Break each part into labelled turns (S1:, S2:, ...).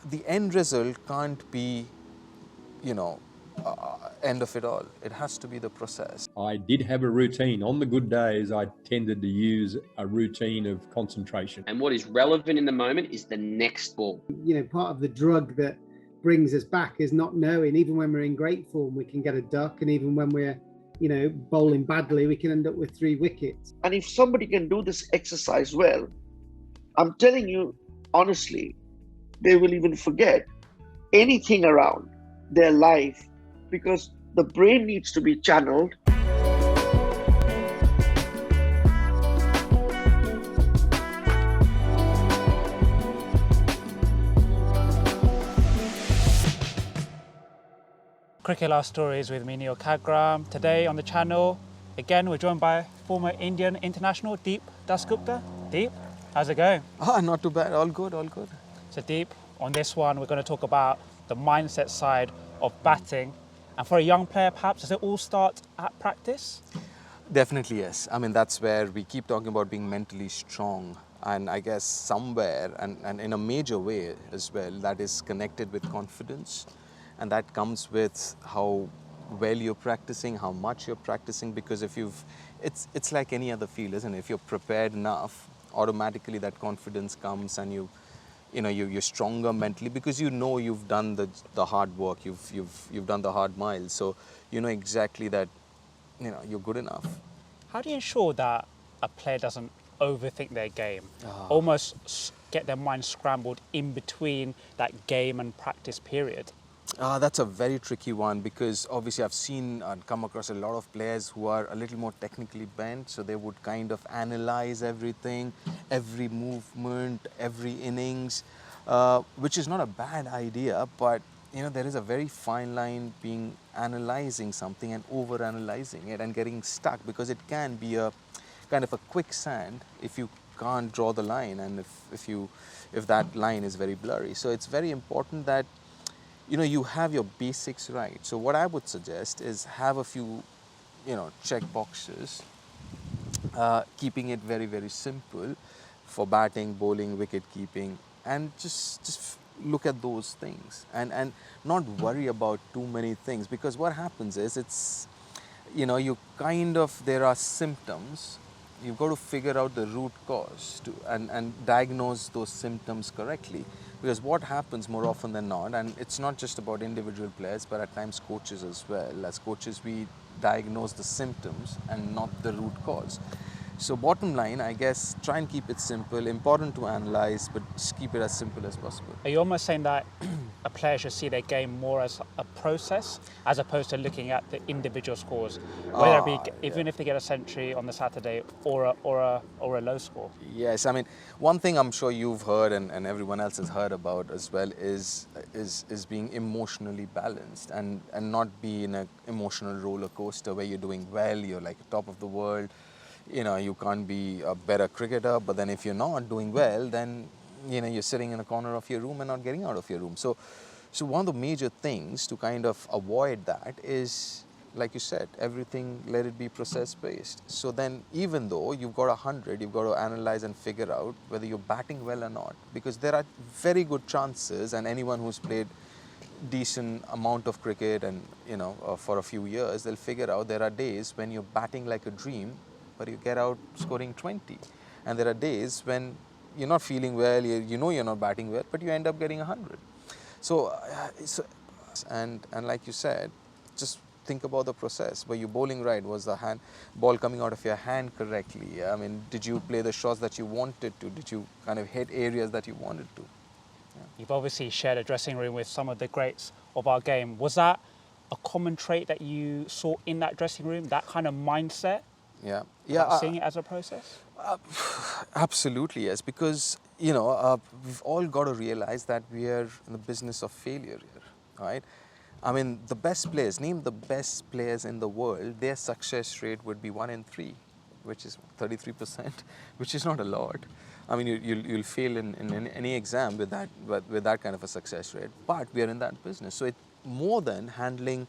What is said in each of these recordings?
S1: the end result can't be, end of it all. It has to be the process.
S2: I did have a routine. On the good days, I tended to use a routine of concentration.
S3: And what is relevant in the moment is the next ball.
S4: Part of the drug that brings us back is not knowing. Even when we're in great form, we can get a duck, and even when we're bowling badly, we can end up with 3 wickets.
S5: And if somebody can do this exercise well, I'm telling you honestly, they will even forget anything around their life, because the brain needs to be channeled.
S6: Cricket Life Stories with me, Neel Khagram. Today on the channel, again, we're joined by former Indian international Deep Dasgupta. Deep, how's it going?
S1: Not too bad. All good, all good.
S6: So Deep, on this one, we're going to talk about the mindset side of batting. And for a young player, perhaps, does it all start at practice?
S1: Definitely, yes. I mean, that's where we keep talking about being mentally strong. And I guess somewhere, and in a major way as well, that is connected with confidence. And that comes with how well you're practicing, how much you're practicing, because if it's like any other field, isn't it? If you're prepared enough, automatically that confidence comes, and you're stronger mentally, because you've done the hard work, you've done the hard miles, so you know exactly that you're good enough.
S6: How do you ensure that a player doesn't overthink their game, almost get their mind scrambled in between that game and practice period?
S1: That's a very tricky one, because obviously I've seen and come across a lot of players who are a little more technically bent, so they would kind of analyze everything, every movement, every innings, which is not a bad idea, but there is a very fine line being analyzing something and over-analyzing it and getting stuck, because it can be a kind of a quicksand if you can't draw the line, and if that line is very blurry. So it's very important that you have your basics right. So what I would suggest is have a few, check boxes, keeping it very, very simple for batting, bowling, wicket keeping, and just look at those things and not worry about too many things, because what happens is there are symptoms. You've got to figure out the root cause and diagnose those symptoms correctly. Because what happens more often than not, and it's not just about individual players, but at times coaches as well. As coaches, we diagnose the symptoms and not the root cause. So bottom line, I guess, try and keep it simple. Important to analyze, but just keep it as simple as possible.
S6: Are you almost saying that a player should see their game more as a process, as opposed to looking at the individual scores, whether it be even if they get a century on the Saturday or a low score?
S1: Yes, I mean, one thing I'm sure you've heard and everyone else has heard about as well is being emotionally balanced and not be in an emotional roller coaster where you're doing well, you're like top of the world. You can't be a better cricketer, but then if you're not doing well, then you're sitting in a corner of your room and not getting out of your room. So one of the major things to kind of avoid that is, like you said, everything, let it be process-based. So then, even though you've got 100, you've got to analyze and figure out whether you're batting well or not, because there are very good chances, and anyone who's played decent amount of cricket and for a few years, they'll figure out there are days when you're batting like a dream, but you get out scoring 20. And there are days when you're not feeling well, you're not batting well, but you end up getting 100. And like you said, just think about the process. Were you bowling right? Was the ball coming out of your hand correctly? I mean, did you play the shots that you wanted to? Did you kind of hit areas that you wanted to?
S6: Yeah. You've obviously shared a dressing room with some of the greats of our game. Was that a common trait that you saw in that dressing room, that kind of mindset?
S1: Yeah.
S6: Seeing it as a process?
S1: Absolutely, yes. Because, we've all got to realize that we are in the business of failure here, right? I mean, the best players, name the best players in the world, their success rate would be 1 in 3, which is 33%, which is not a lot. I mean, you'll fail in any exam with that kind of a success rate. But we are in that business. So it's more than handling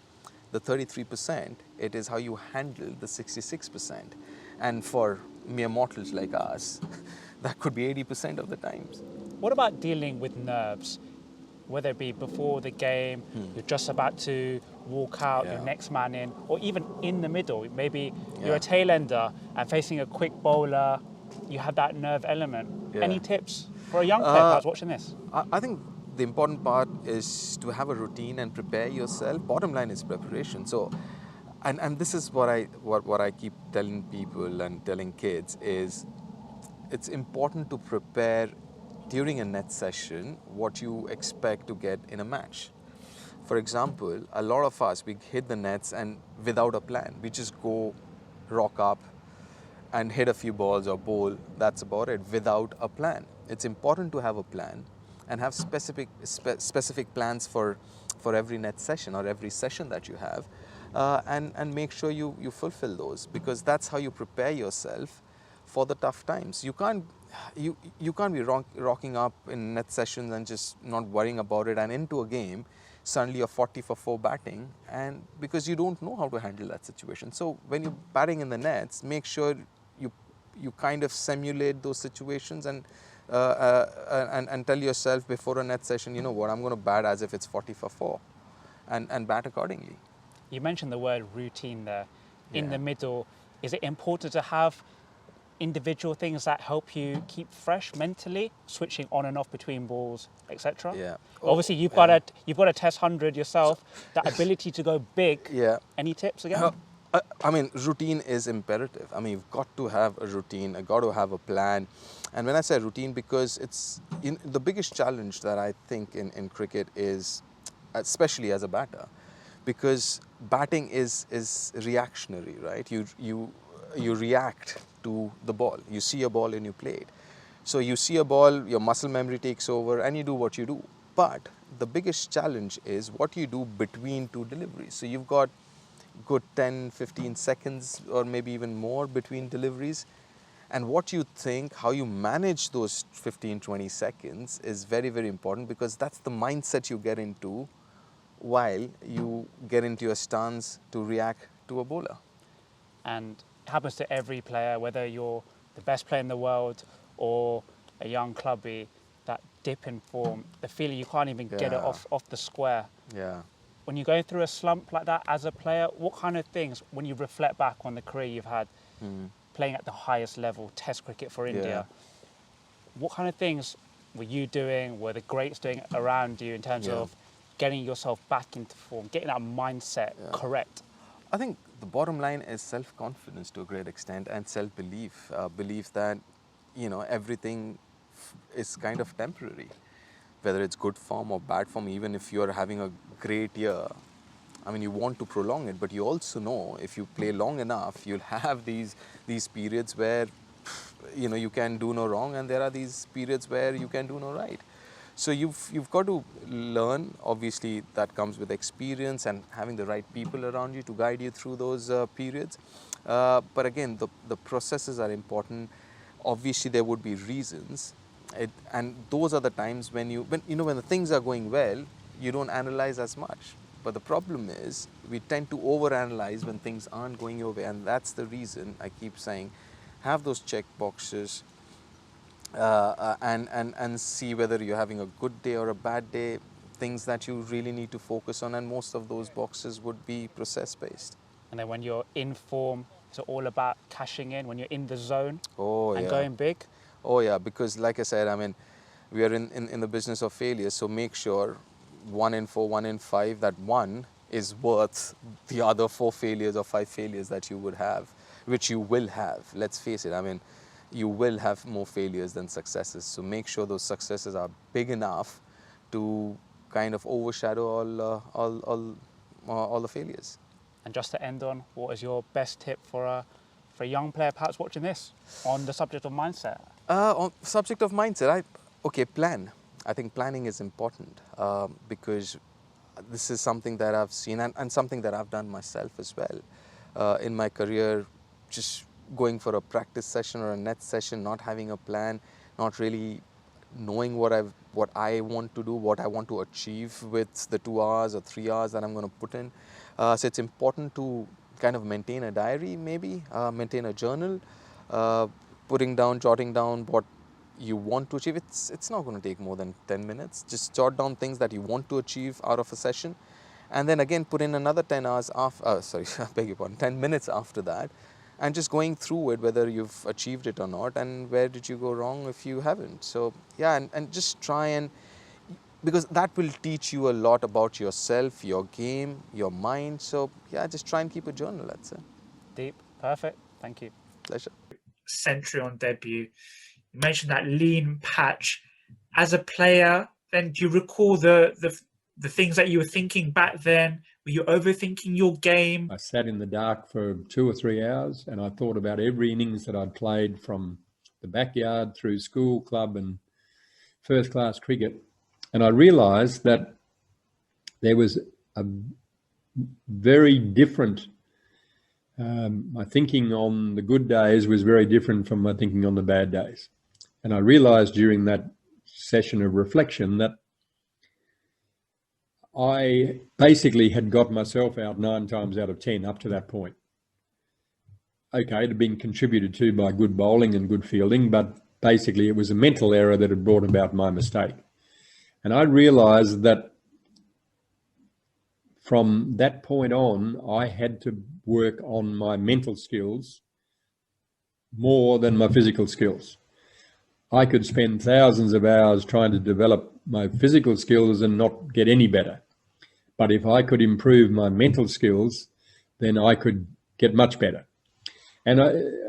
S1: the 33%, it is how you handle the 66%. And for mere mortals like us, that could be 80% of the times.
S6: What about dealing with nerves? whether it be before the game, you're just about to walk out, your
S1: Yeah.
S6: next man in, or even in the middle. Maybe you're
S1: Yeah.
S6: a tail ender and facing a quick bowler, you have that nerve element.
S1: Yeah.
S6: Any tips for a young player perhaps watching this?
S1: I think the important part is to have a routine and prepare yourself. Bottom line is preparation. So, and this is what I keep telling people and telling kids is, it's important to prepare during a net session what you expect to get in a match. For example, a lot of us, we hit the nets and without a plan, we just go rock up and hit a few balls or bowl. That's about it, without a plan. It's important to have a plan and have specific plans for every net session or every session that you have, and make sure you fulfill those, because that's how you prepare yourself for the tough times. You can't be rocking up in net sessions and just not worrying about it, and into a game suddenly you're 40 for 4 batting, and because you don't know how to handle that situation. So when you're batting in the nets, make sure you kind of simulate those situations and tell yourself before a net session, you know what, I'm going to bat as if it's 40 for 4 and bat accordingly.
S6: You mentioned the word routine there. In
S1: Yeah.
S6: the middle, is it important to have individual things that help you keep fresh mentally, switching on and off between balls, etc.?
S1: Yeah.
S6: Obviously, you've got a test 100 yourself. That ability to go big.
S1: Yeah.
S6: Any tips again?
S1: I mean, routine is imperative. I mean, you've got to have a routine, you've got to have a plan. And when I say routine, because it's the biggest challenge that I think in cricket is, especially as a batter, because batting is reactionary, right? You react to the ball. You see a ball and you play it. So you see a ball, your muscle memory takes over and you do what you do. But the biggest challenge is what you do between two deliveries. So you've got good 10, 15 seconds or maybe even more between deliveries. And what you think, how you manage those 15, 20 seconds is very, very important, because that's the mindset you get into while you get into your stance to react to a bowler.
S6: And it happens to every player, whether you're the best player in the world or a young clubby, that dip in form, the feeling you can't even get it
S1: Yeah.
S6: off the square.
S1: Yeah.
S6: When you're going through a slump like that as a player, what kind of things, when you reflect back on the career you've had, playing at the highest level, Test cricket for India, what kind of things were you doing, were the greats doing around you in terms
S1: Yeah.
S6: of getting yourself back into form, getting that mindset correct?
S1: I think the bottom line is self-confidence to a great extent, and self-belief. Belief that, everything is kind of temporary, whether it's good form or bad form. Even if you're having a great year, I mean, you want to prolong it, but you also know if you play long enough, you'll have these periods where, you can do no wrong, and there are these periods where you can do no right. So you've got to learn. Obviously, that comes with experience and having the right people around you to guide you through those periods. But again, the processes are important. Obviously, there would be reasons, and those are the times when the things are going well, you don't analyze as much. But the problem is we tend to overanalyze when things aren't going your way, and that's the reason I keep saying, have those check boxes. And see whether you're having a good day or a bad day, things that you really need to focus on, and most of those boxes would be process-based.
S6: And then when you're in form, it's all about cashing in, when you're in the zone and
S1: yeah.
S6: going big.
S1: Oh yeah, because like I said, I mean, we are in the business of failure, so make sure 1 in 4, 1 in 5, that one is worth the other 4 failures or 5 failures that you would have, which you will have. Let's face it, I mean, you will have more failures than successes. So make sure those successes are big enough to kind of overshadow all the failures.
S6: And just to end on, what is your best tip for a young player perhaps watching this on the subject of mindset?
S1: On subject of mindset, plan. I think planning is important, because this is something that I've seen and something that I've done myself as well. In my career, just going for a practice session or a net session, not having a plan, not really knowing what I want to do, what I want to achieve with the 2 hours or 3 hours that I'm going to put in. So it's important to kind of maintain a diary, maybe maintain a journal, jotting down what you want to achieve. It's not going to take more than 10 minutes. Just jot down things that you want to achieve out of a session, and then again put in another 10 hours after, sorry, I beg your pardon, 10 minutes after that, and just going through it, whether you've achieved it or not, and where did you go wrong if you haven't. So yeah, and just try and, because that will teach you a lot about yourself, your game, your mind. So yeah, just try and keep a journal, that's it.
S6: Deep. Perfect. Thank you.
S1: Pleasure.
S7: Century on debut. You mentioned that lean patch. As a player, then do you recall the things that you were thinking back then? Were you overthinking your game?
S2: I sat in the dark for 2 or 3 hours and I thought about every innings that I'd played from the backyard through school, club and first class cricket. And I realised that there was a very different, my thinking on the good days was very different from my thinking on the bad days. And I realised during that session of reflection that I basically had got myself out 9 times out of 10 up to that point. Okay, it had been contributed to by good bowling and good fielding, but basically it was a mental error that had brought about my mistake. And I realised that from that point on, I had to work on my mental skills more than my physical skills. I could spend thousands of hours trying to develop my physical skills and not get any better. But if I could improve my mental skills, then I could get much better. And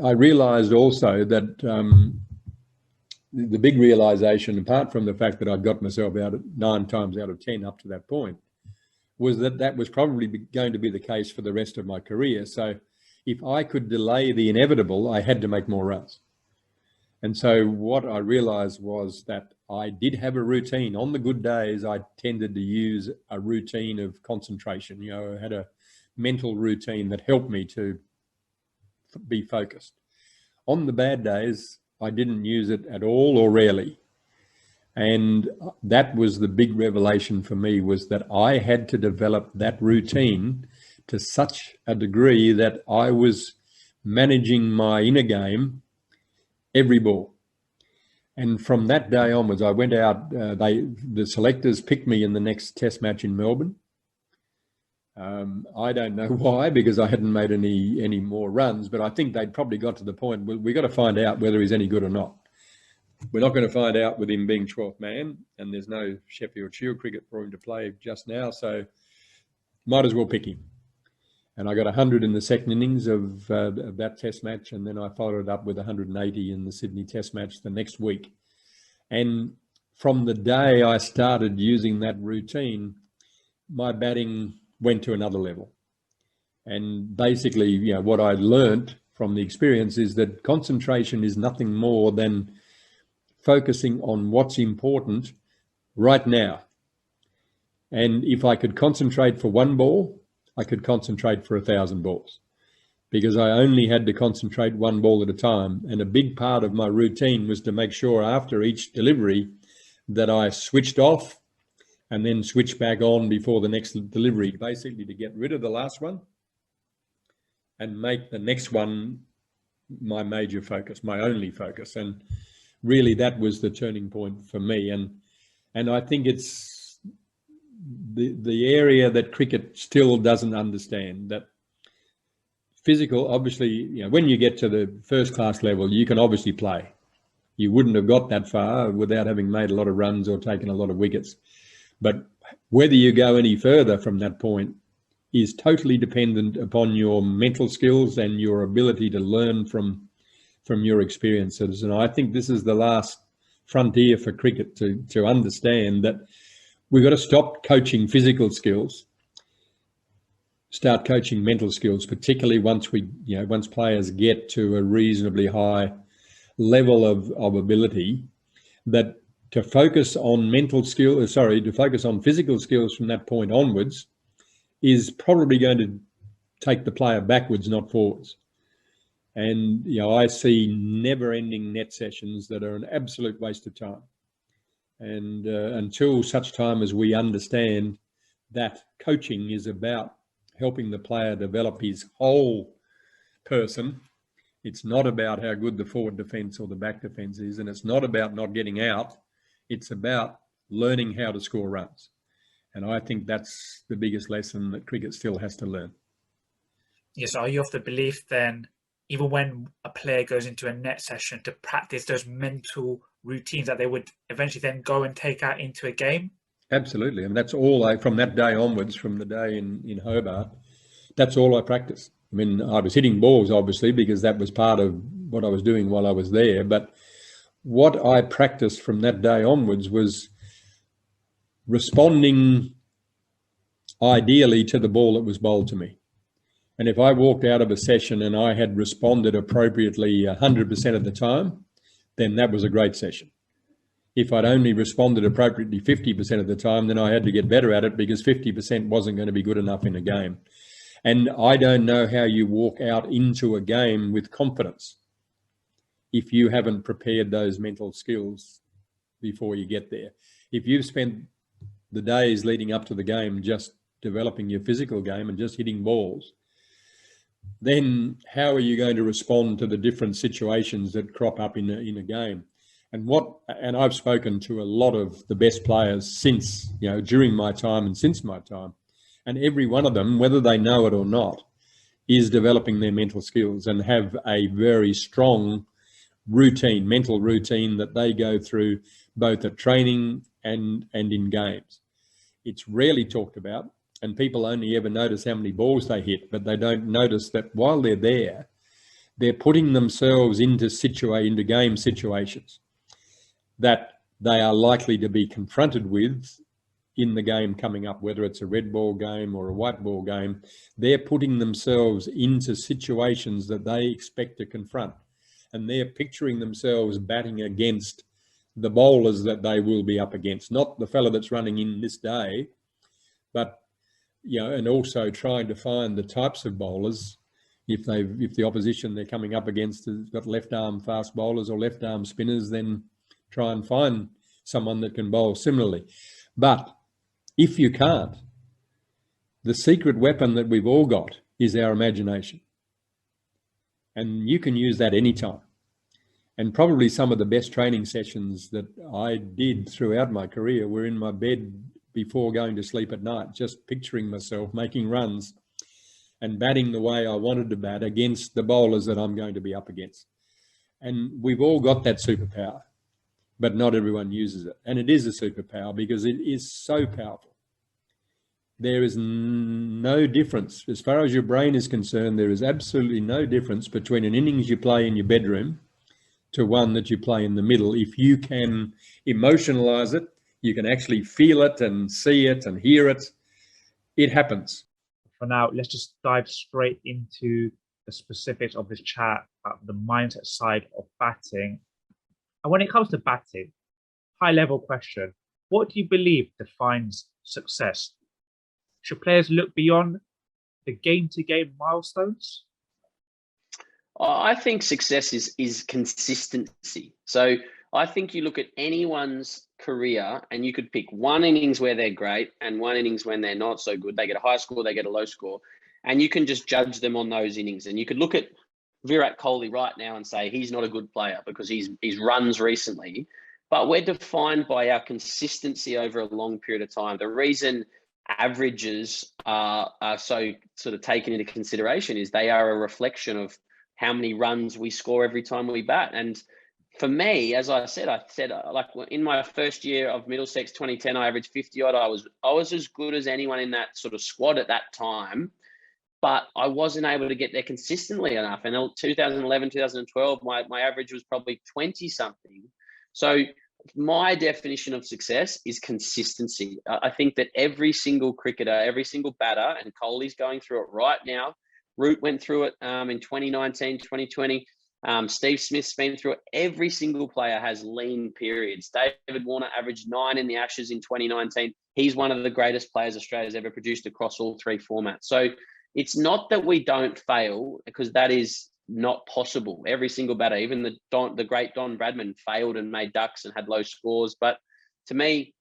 S2: I realised also that the big realisation, apart from the fact that I'd got myself out at 9 times out of 10 up to that point, was that that was probably going to be the case for the rest of my career. So if I could delay the inevitable, I had to make more runs. And so what I realised was that I did have a routine. On the good days, I tended to use a routine of concentration. You know, I had a mental routine that helped me to be focused. On the bad days, I didn't use it at all or rarely. And that was the big revelation for me, was that I had to develop that routine to such a degree that I was managing my inner game every ball. And from that day onwards, I went out, the selectors picked me in the next test match in Melbourne. I don't know why, because I hadn't made any more runs, but I think they'd probably got to the point where we've got to find out whether he's any good or not. We're not going to find out with him being 12th man, and there's no Sheffield Shield cricket for him to play just now, so might as well pick him. And I got 100 in the second innings of that test match, and then I followed it up with 180 in the Sydney test match the next week. And from the day I started using that routine, my batting went to another level. And basically, you know, what I learned from the experience is that concentration is nothing more than focusing on what's important right now. And if I could concentrate for one ball, I could concentrate for 1,000 balls, because I only had to concentrate one ball at a time. And a big part of my routine was to make sure after each delivery that I switched off and then switched back on before the next delivery, basically to get rid of the last one and make the next one my major focus, my only focus. And really that was the turning point for me. And I think it's the area that cricket still doesn't understand, that physical, obviously, you know, when you get to the first class level, you can obviously play. You wouldn't have got that far without having made a lot of runs or taken a lot of wickets. But whether you go any further from that point is totally dependent upon your mental skills and your ability to learn from your experiences. And I think this is the last frontier for cricket to understand that we've got to stop coaching physical skills, start coaching mental skills, particularly once once players get to a reasonably high level of ability, that to focus on to focus on physical skills from that point onwards is probably going to take the player backwards, not forwards. And, you know, I see never-ending net sessions that are an absolute waste of time. And until such time as we understand that coaching is about helping the player develop his whole person It's not about how good the forward defence or the back defence is, and it's not about not getting out. It's about learning how to score runs. And I think that's the biggest lesson that cricket still has to learn.
S7: Yes, are you of the belief then, even when a player goes into a net session to practice those mental routines, that they would eventually then go and take out into a game?
S2: Absolutely. And that's all from that day onwards, from the day in Hobart, that's all I practiced. I mean, I was hitting balls, obviously, because that was part of what I was doing while I was there. But what I practiced from that day onwards was responding ideally to the ball that was bowled to me. And if I walked out of a session and I had responded appropriately 100% of the time, then that was a great session. If I'd only responded appropriately 50% of the time, then I had to get better at it, because 50% wasn't going to be good enough in a game. And I don't know how you walk out into a game with confidence if you haven't prepared those mental skills before you get there. If you've spent the days leading up to the game just developing your physical game and just hitting balls, then how are you going to respond to the different situations that crop up in a game? And I've spoken to a lot of the best players since, during my time and since my time. And every one of them, whether they know it or not, is developing their mental skills and have a very strong mental routine that they go through both at training and in games. It's rarely talked about, and people only ever notice how many balls they hit, but they don't notice that while they're there, they're putting themselves into game situations that they are likely to be confronted with in the game coming up, whether it's a red ball game or a white ball game. They're putting themselves into situations that they expect to confront, and they're picturing themselves batting against the bowlers that they will be up against, not the fella that's running in this day, but and also trying to find the types of bowlers. If the opposition they're coming up against has got left arm fast bowlers or left arm spinners, then try and find someone that can bowl similarly. But if you can't, the secret weapon that we've all got is our imagination. And you can use that anytime. And probably some of the best training sessions that I did throughout my career were in my bed before going to sleep at night, just picturing myself making runs and batting the way I wanted to bat against the bowlers that I'm going to be up against. And we've all got that superpower, but not everyone uses it. And it is a superpower because it is so powerful. There is no difference. As far as your brain is concerned, there is absolutely no difference between an innings you play in your bedroom to one that you play in the middle. If you can emotionalize it, you can actually feel it and see it and hear it, it happens.
S7: For now, let's just dive straight into the specifics of this chat about the mindset side of batting. And when it comes to batting, high level question, what do you believe defines success? Should players look beyond the game-to-game milestones?
S3: I think success is consistency. So I think you look at anyone's career and you could pick one innings where they're great and one innings when they're not so good. They get a high score, they get a low score, and you can just judge them on those innings. And you could look at Virat Kohli right now and say he's not a good player because he's runs recently. But we're defined by our consistency over a long period of time. The reason averages are so sort of taken into consideration is they are a reflection of how many runs we score every time we bat. And for me, as I said like in my first year of Middlesex 2010, I averaged 50 odd. I was as good as anyone in that sort of squad at that time, but I wasn't able to get there consistently enough. And 2011, 2012, my average was probably 20 something. So my definition of success is consistency. I think that every single cricketer, every single batter, and Kohli's going through it right now. Root went through it in 2019, 2020. Steve Smith's been through it. Every single player has lean periods. David Warner averaged 9 in the Ashes in 2019. He's one of the greatest players Australia's ever produced across all three formats. So it's not that we don't fail, because that is not possible. Every single batter, even the great Don Bradman, failed and made ducks and had low scores. But to me,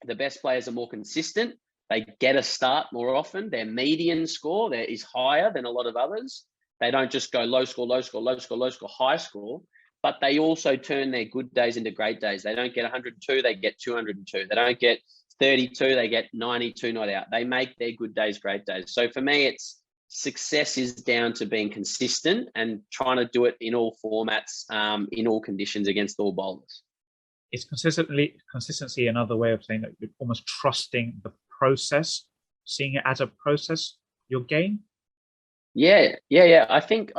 S3: the best players are more consistent. They get a start more often. Their median score is higher than a lot of others. They don't just go low score, low score, low score, low score, high score, but they also turn their good days into great days. They don't get 102, they get 202. They don't get 32, they get 92 not out. They make their good days great days. So for me, it's success is down to being consistent and trying to do it in all formats, in all conditions against all bowlers.
S7: Is consistency another way of saying that you're almost trusting the process, seeing it as a process, your game?
S3: Yeah. I think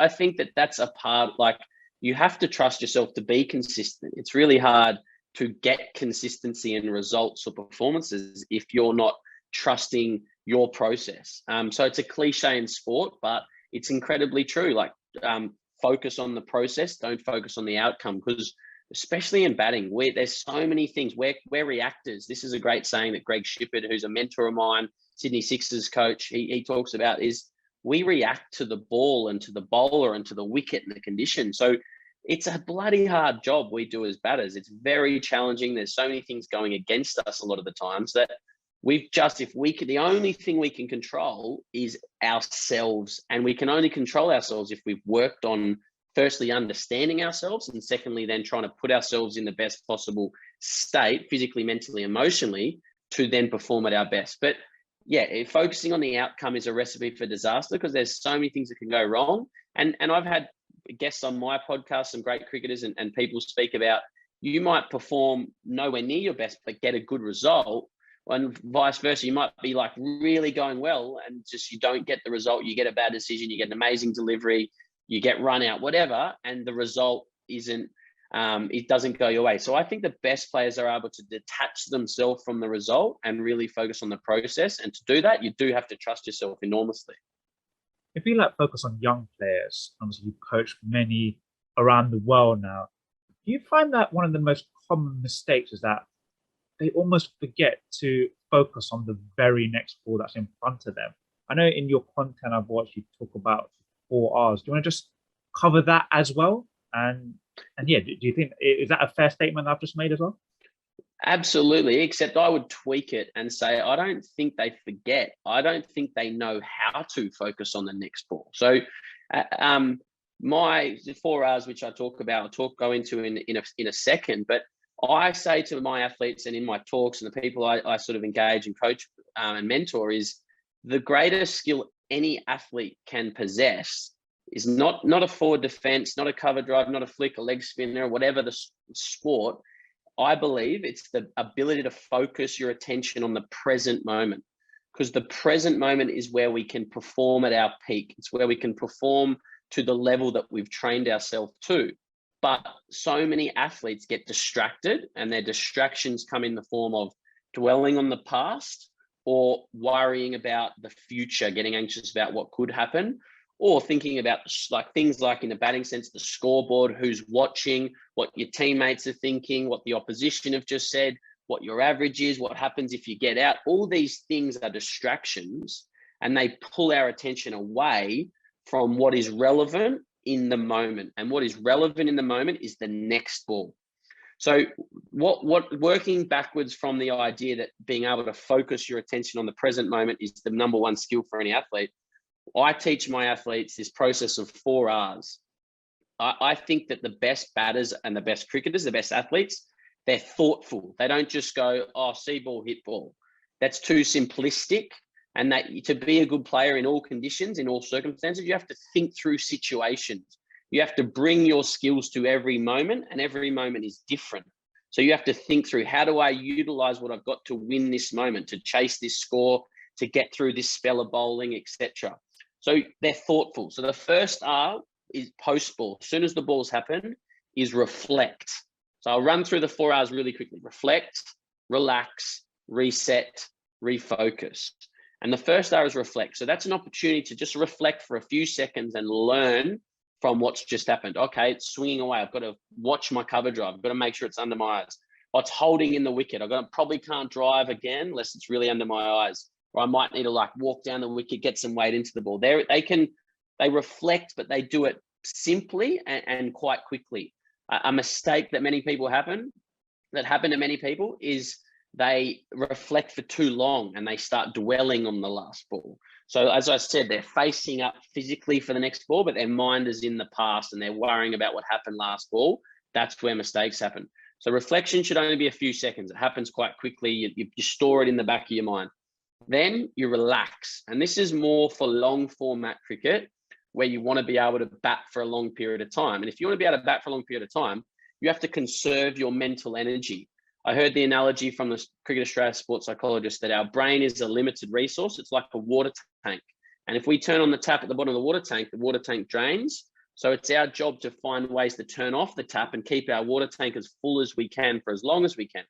S3: that's a part, like, you have to trust yourself to be consistent. It's really hard to get consistency in results or performances if you're not trusting your process. So it's a cliche in sport, but it's incredibly true. Like, focus on the process, don't focus on the outcome, because especially in batting, there's so many things. We're reactors. This is a great saying that Greg Shippard, who's a mentor of mine, Sydney Sixers coach, he talks about, is we react to the ball and to the bowler and to the wicket and the condition. So it's a bloody hard job we do as batters. It's very challenging. There's so many things going against us a lot of the times that the only thing we can control is ourselves. And we can only control ourselves if we've worked on firstly understanding ourselves, and secondly, then trying to put ourselves in the best possible state, physically, mentally, emotionally, to then perform at our best. But yeah, focusing on the outcome is a recipe for disaster, because there's so many things that can go wrong. And I've had guests on my podcast, some great cricketers, and people speak about, you might perform nowhere near your best, but get a good result. And vice versa, you might be like really going well and just you don't get the result. You get a bad decision, you get an amazing delivery, you get run out, whatever, and the result isn't, it doesn't go your way. So I think the best players are able to detach themselves from the result and really focus on the process. And to do that, you do have to trust yourself enormously.
S7: If you focus on young players, obviously you've coached many around the world now, do you find that one of the most common mistakes is that they almost forget to focus on the very next ball that's in front of them? I know in your content I've watched you talk about 4 Rs. Do you want to just cover that as well? And yeah, do you think, is that a fair statement I've just made as well?
S3: Absolutely, except I would tweak it and say, I don't think they forget. I don't think they know how to focus on the next ball. So my 4 Rs, which I talk about, go into in a second, but I say to my athletes and in my talks and the people I sort of engage and coach and mentor, is the greatest skill any athlete can possess is not a forward defense, not a cover drive, not a flick, a leg spinner, whatever the sport. I believe it's the ability to focus your attention on the present moment, because the present moment is where we can perform at our peak. It's where we can perform to the level that we've trained ourselves to. But so many athletes get distracted, and their distractions come in the form of dwelling on the past or worrying about the future, getting anxious about what could happen, or thinking about things like in the batting sense, the scoreboard, who's watching, what your teammates are thinking, what the opposition have just said, what your average is, what happens if you get out. All these things are distractions, and they pull our attention away from what is relevant in the moment. And what is relevant in the moment is the next ball. So what working backwards from the idea that being able to focus your attention on the present moment is the number one skill for any athlete, I teach my athletes this process of 4 Rs. I think that the best batters and the best cricketers, the best athletes, they're thoughtful. They don't just go, oh, see ball, hit ball. That's too simplistic. And that to be a good player in all conditions, in all circumstances, you have to think through situations. You have to bring your skills to every moment, and every moment is different. So you have to think through, how do I utilize what I've got to win this moment, to chase this score, to get through this spell of bowling, etc. So they're thoughtful. So the first R is post-ball. As soon as the balls happen, is reflect. So I'll run through the 4 Rs really quickly. Reflect, relax, reset, refocus. And the first R is reflect. So that's an opportunity to just reflect for a few seconds and learn from what's just happened. Okay, it's swinging away. I've got to watch my cover drive. I've got to make sure it's under my eyes. Oh, it's holding in the wicket. Probably can't drive again unless it's really under my eyes. Or I might need to walk down the wicket, get some weight into the ball. They reflect, but they do it simply and quite quickly. A mistake that happen to many people is they reflect for too long and they start dwelling on the last ball. So as I said, they're facing up physically for the next ball, but their mind is in the past and they're worrying about what happened last ball. That's where mistakes happen. So reflection should only be a few seconds. It happens quite quickly. You store it in the back of your mind. Then you relax. And this is more for long format cricket, where you want to be able to bat for a long period of time. And if you want to be able to bat for a long period of time, you have to conserve your mental energy. I heard the analogy from the Cricket Australia sports psychologist that our brain is a limited resource. It's like a water tank. And if we turn on the tap at the bottom of the water tank drains. So it's our job to find ways to turn off the tap and keep our water tank as full as we can for as long as we can.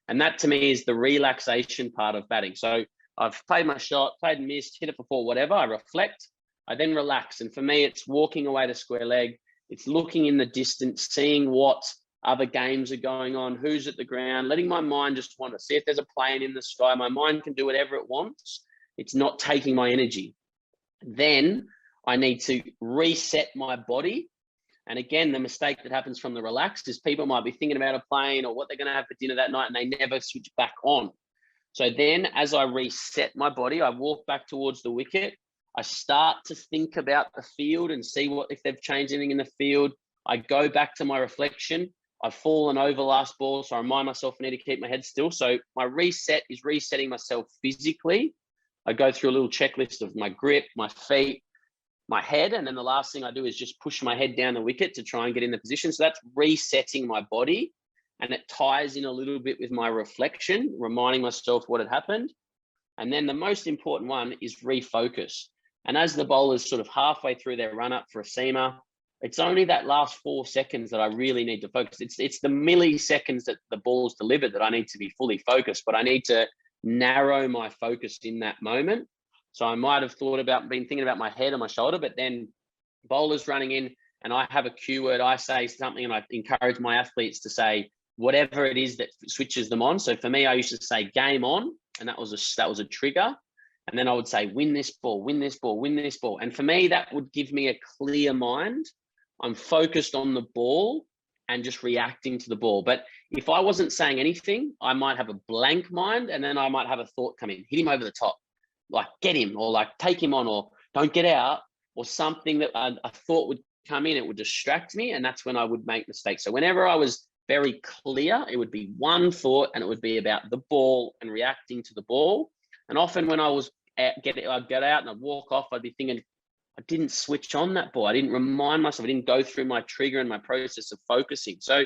S3: And that to me is the relaxation part of batting. So I've played my shot, played and missed, hit it for four, whatever. I reflect, I then relax. And for me, it's walking away to square leg. It's looking in the distance, seeing what other games are going on, who's at the ground, letting my mind just wander, see if there's a plane in the sky. My mind can do whatever it wants. It's not taking my energy. Then I need to reset my body. And again, the mistake that happens from the relax is people might be thinking about a plane or what they're going to have for dinner that night, and they never switch back on. So then as I reset my body, I walk back towards the wicket. I start to think about the field and see if they've changed anything in the field. I go back to my reflection. I've fallen over last ball, so I remind myself I need to keep my head still. So my reset is resetting myself physically. I go through a little checklist of my grip, my feet, my head, and then the last thing I do is just push my head down the wicket to try and get in the position. So that's resetting my body, and it ties in a little bit with my reflection, reminding myself what had happened. And then the most important one is refocus. And as the bowler's sort of halfway through their run up for a seamer, it's only that last 4 seconds that I really need to focus. It's the milliseconds that the ball's delivered that I need to be fully focused, but I need to narrow my focus in that moment. So I might have been thinking about my head or my shoulder, but then bowler's running in and I have a cue word, I say something, and I encourage my athletes to say whatever it is that switches them on. So for me, I used to say game on, and that was a trigger. And then I would say, win this ball, win this ball, win this ball. And for me, that would give me a clear mind. I'm focused on the ball and just reacting to the ball. But if I wasn't saying anything, I might have a blank mind, and then I might have a thought come in, hit him over the top, like get him, or like take him on, or don't get out, or something that I thought would come in, it would distract me. And that's when I would make mistakes. So whenever I was very clear, it would be one thought, and it would be about the ball and reacting to the ball. And often when I was I'd get out and I'd walk off, I'd be thinking, I didn't switch on that ball. I didn't remind myself. I didn't go through my trigger and my process of focusing. So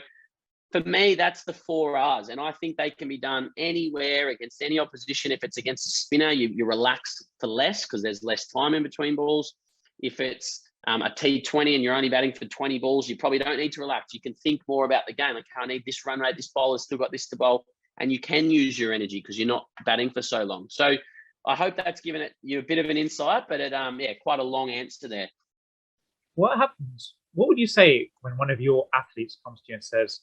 S3: for me, that's the 4 R's. And I think they can be done anywhere against any opposition. If it's against a spinner, you relax for less because there's less time in between balls. If it's a T20 and you're only batting for 20 balls, you probably don't need to relax. You can think more about the game. Like, I need this run rate. This bowler's still got this to bowl. And you can use your energy because you're not batting for so long. So I hope that's given you a bit of an insight, but quite a long answer there.
S7: What happens? What would you say when one of your athletes comes to you and says,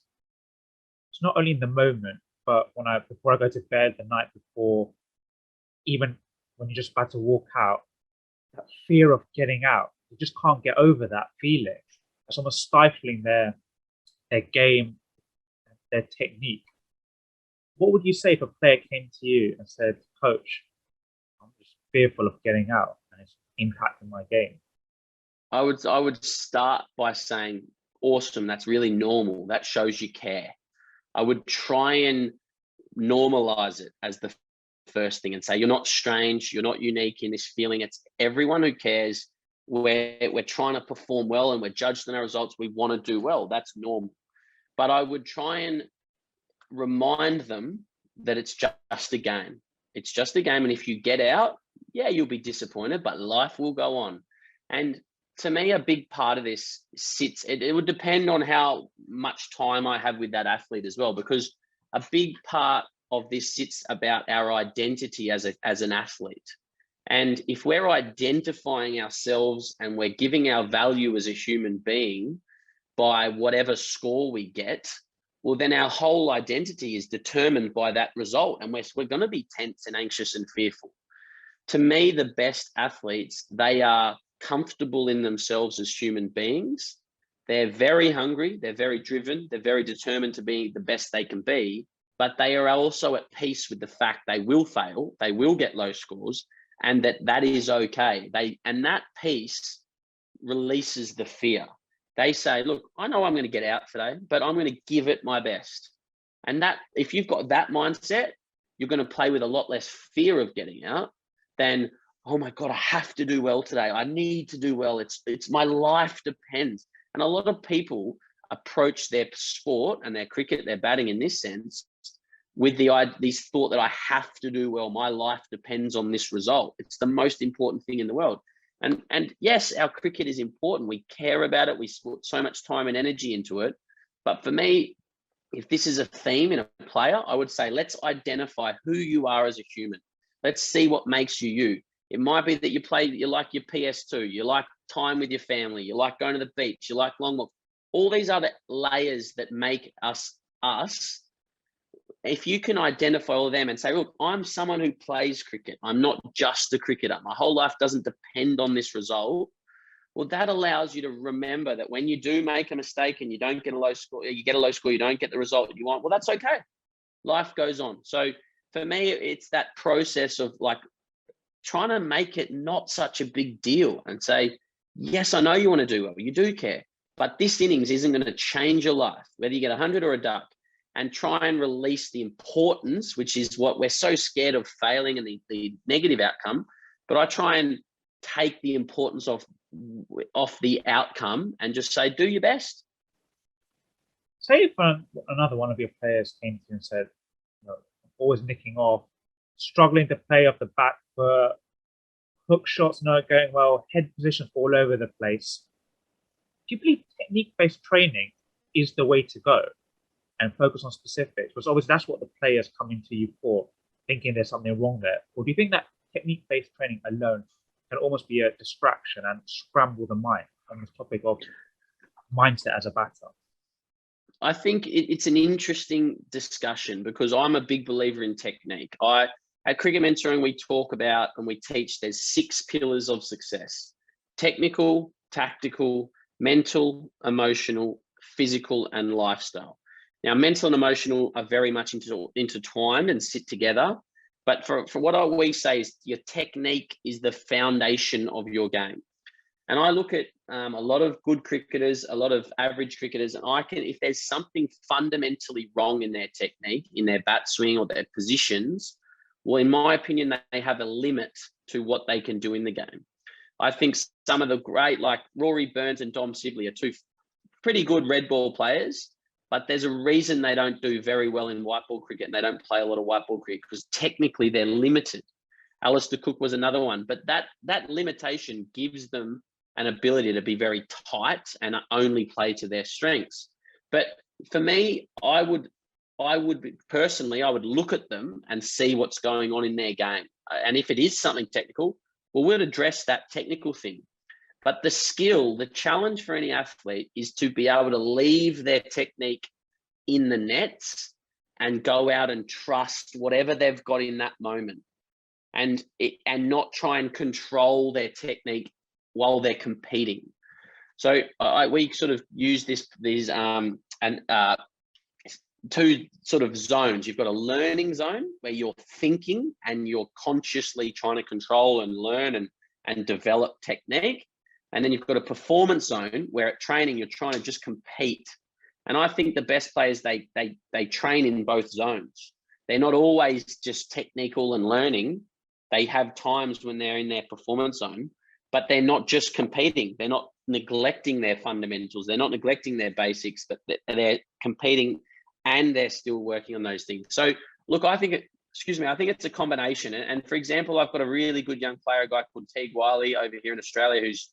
S7: it's not only in the moment, but before I go to bed the night before, even when you're just about to walk out, that fear of getting out, you just can't get over that feeling. It's almost stifling their game, their technique. What would you say if a player came to you and said, Coach, I'm just fearful of getting out and it's impacting my game?
S3: I would start by saying, awesome, that's really normal. That shows you care. I would try and normalize it as the first thing and say, you're not strange, you're not unique in this feeling. It's everyone who cares. We're trying to perform well and we're judged on our results. We want to do well. That's normal. But I would try and remind them that it's just a game. It's just a game. And if you get out, yeah, you'll be disappointed, but life will go on. And to me, a big part of this it would depend on how much time I have with that athlete as well, because a big part of this sits about our identity as an athlete. And if we're identifying ourselves and we're giving our value as a human being by whatever score we get, well, then our whole identity is determined by that result. And we're going to be tense and anxious and fearful. To me, the best athletes, they are comfortable in themselves as human beings. They're very hungry. They're very driven. They're very determined to be the best they can be, but they are also at peace with the fact they will fail, they will get low scores, and that is okay. And that peace releases the fear. They say, look, I know I'm going to get out today, but I'm going to give it my best. And that, if you've got that mindset, you're going to play with a lot less fear of getting out than, oh my God, I have to do well today. I need to do well. It's my life depends. And a lot of people approach their sport and their cricket, their batting in this sense, with this thought that I have to do well. My life depends on this result. It's the most important thing in the world. And yes, our cricket is important. We care about it. We put so much time and energy into it. But for me, if this is a theme in a player, I would say, let's identify who you are as a human. Let's see what makes you you. It might be that you like your PS2, you like time with your family, you like going to the beach, you like long walks, all these other layers that make us us. If you can identify all of them and say, look, I'm someone who plays cricket. I'm not just a cricketer. My whole life doesn't depend on this result. Well, that allows you to remember that when you do make a mistake and you don't get a low score, you get a low score, you don't get the result you want. Well, that's okay. Life goes on. So for me, it's that process of like trying to make it not such a big deal and say, yes, I know you want to do well. You do care, but this innings isn't going to change your life, whether you get 100 or a duck. And try and release the importance, which is what we're so scared of failing and the negative outcome. But I try and take the importance off the outcome and just say, do your best.
S7: Say if another one of your players came to you and said, always nicking off, struggling to play off the back foot, hook shots not going well, head positions all over the place. Do you believe technique-based training is the way to go? And focus on specifics, because obviously that's what the players come into you for, thinking there's something wrong there. Or do you think that technique-based training alone can almost be a distraction and scramble the mind on this topic of mindset as a batter?
S3: I think it's an interesting discussion because I'm a big believer in technique. At Cricket Mentoring, we talk about and we teach there's 6 pillars of success: technical, tactical, mental, emotional, physical, and lifestyle. Now, mental and emotional are very much intertwined and sit together. But for what we say is your technique is the foundation of your game. And I look at a lot of good cricketers, a lot of average cricketers, and if there's something fundamentally wrong in their technique, in their bat swing or their positions, well, in my opinion, they have a limit to what they can do in the game. I think some of the great, like Rory Burns and Dom Sibley, are 2 pretty good red ball players. But there's a reason they don't do very well in white ball cricket and they don't play a lot of white ball cricket because technically they're limited. Alistair Cook was another one, but that limitation gives them an ability to be very tight and only play to their strengths. But for me, I would personally look at them and see what's going on in their game. And if it is something technical, well, we'll address that technical thing. But the challenge for any athlete is to be able to leave their technique in the nets and go out and trust whatever they've got in that moment, and not try and control their technique while they're competing. So we sort of use these 2 sort of zones. You've got a learning zone where you're thinking and you're consciously trying to control and learn and develop technique. And then you've got a performance zone where at training, you're trying to just compete. And I think the best players, they train in both zones. They're not always just technical and learning. They have times when they're in their performance zone, but they're not just competing. They're not neglecting their fundamentals. They're not neglecting their basics, but they're competing and they're still working on those things. So look, I think it's a combination. And for example, I've got a really good young player, a guy called Teague Wiley over here in Australia, who's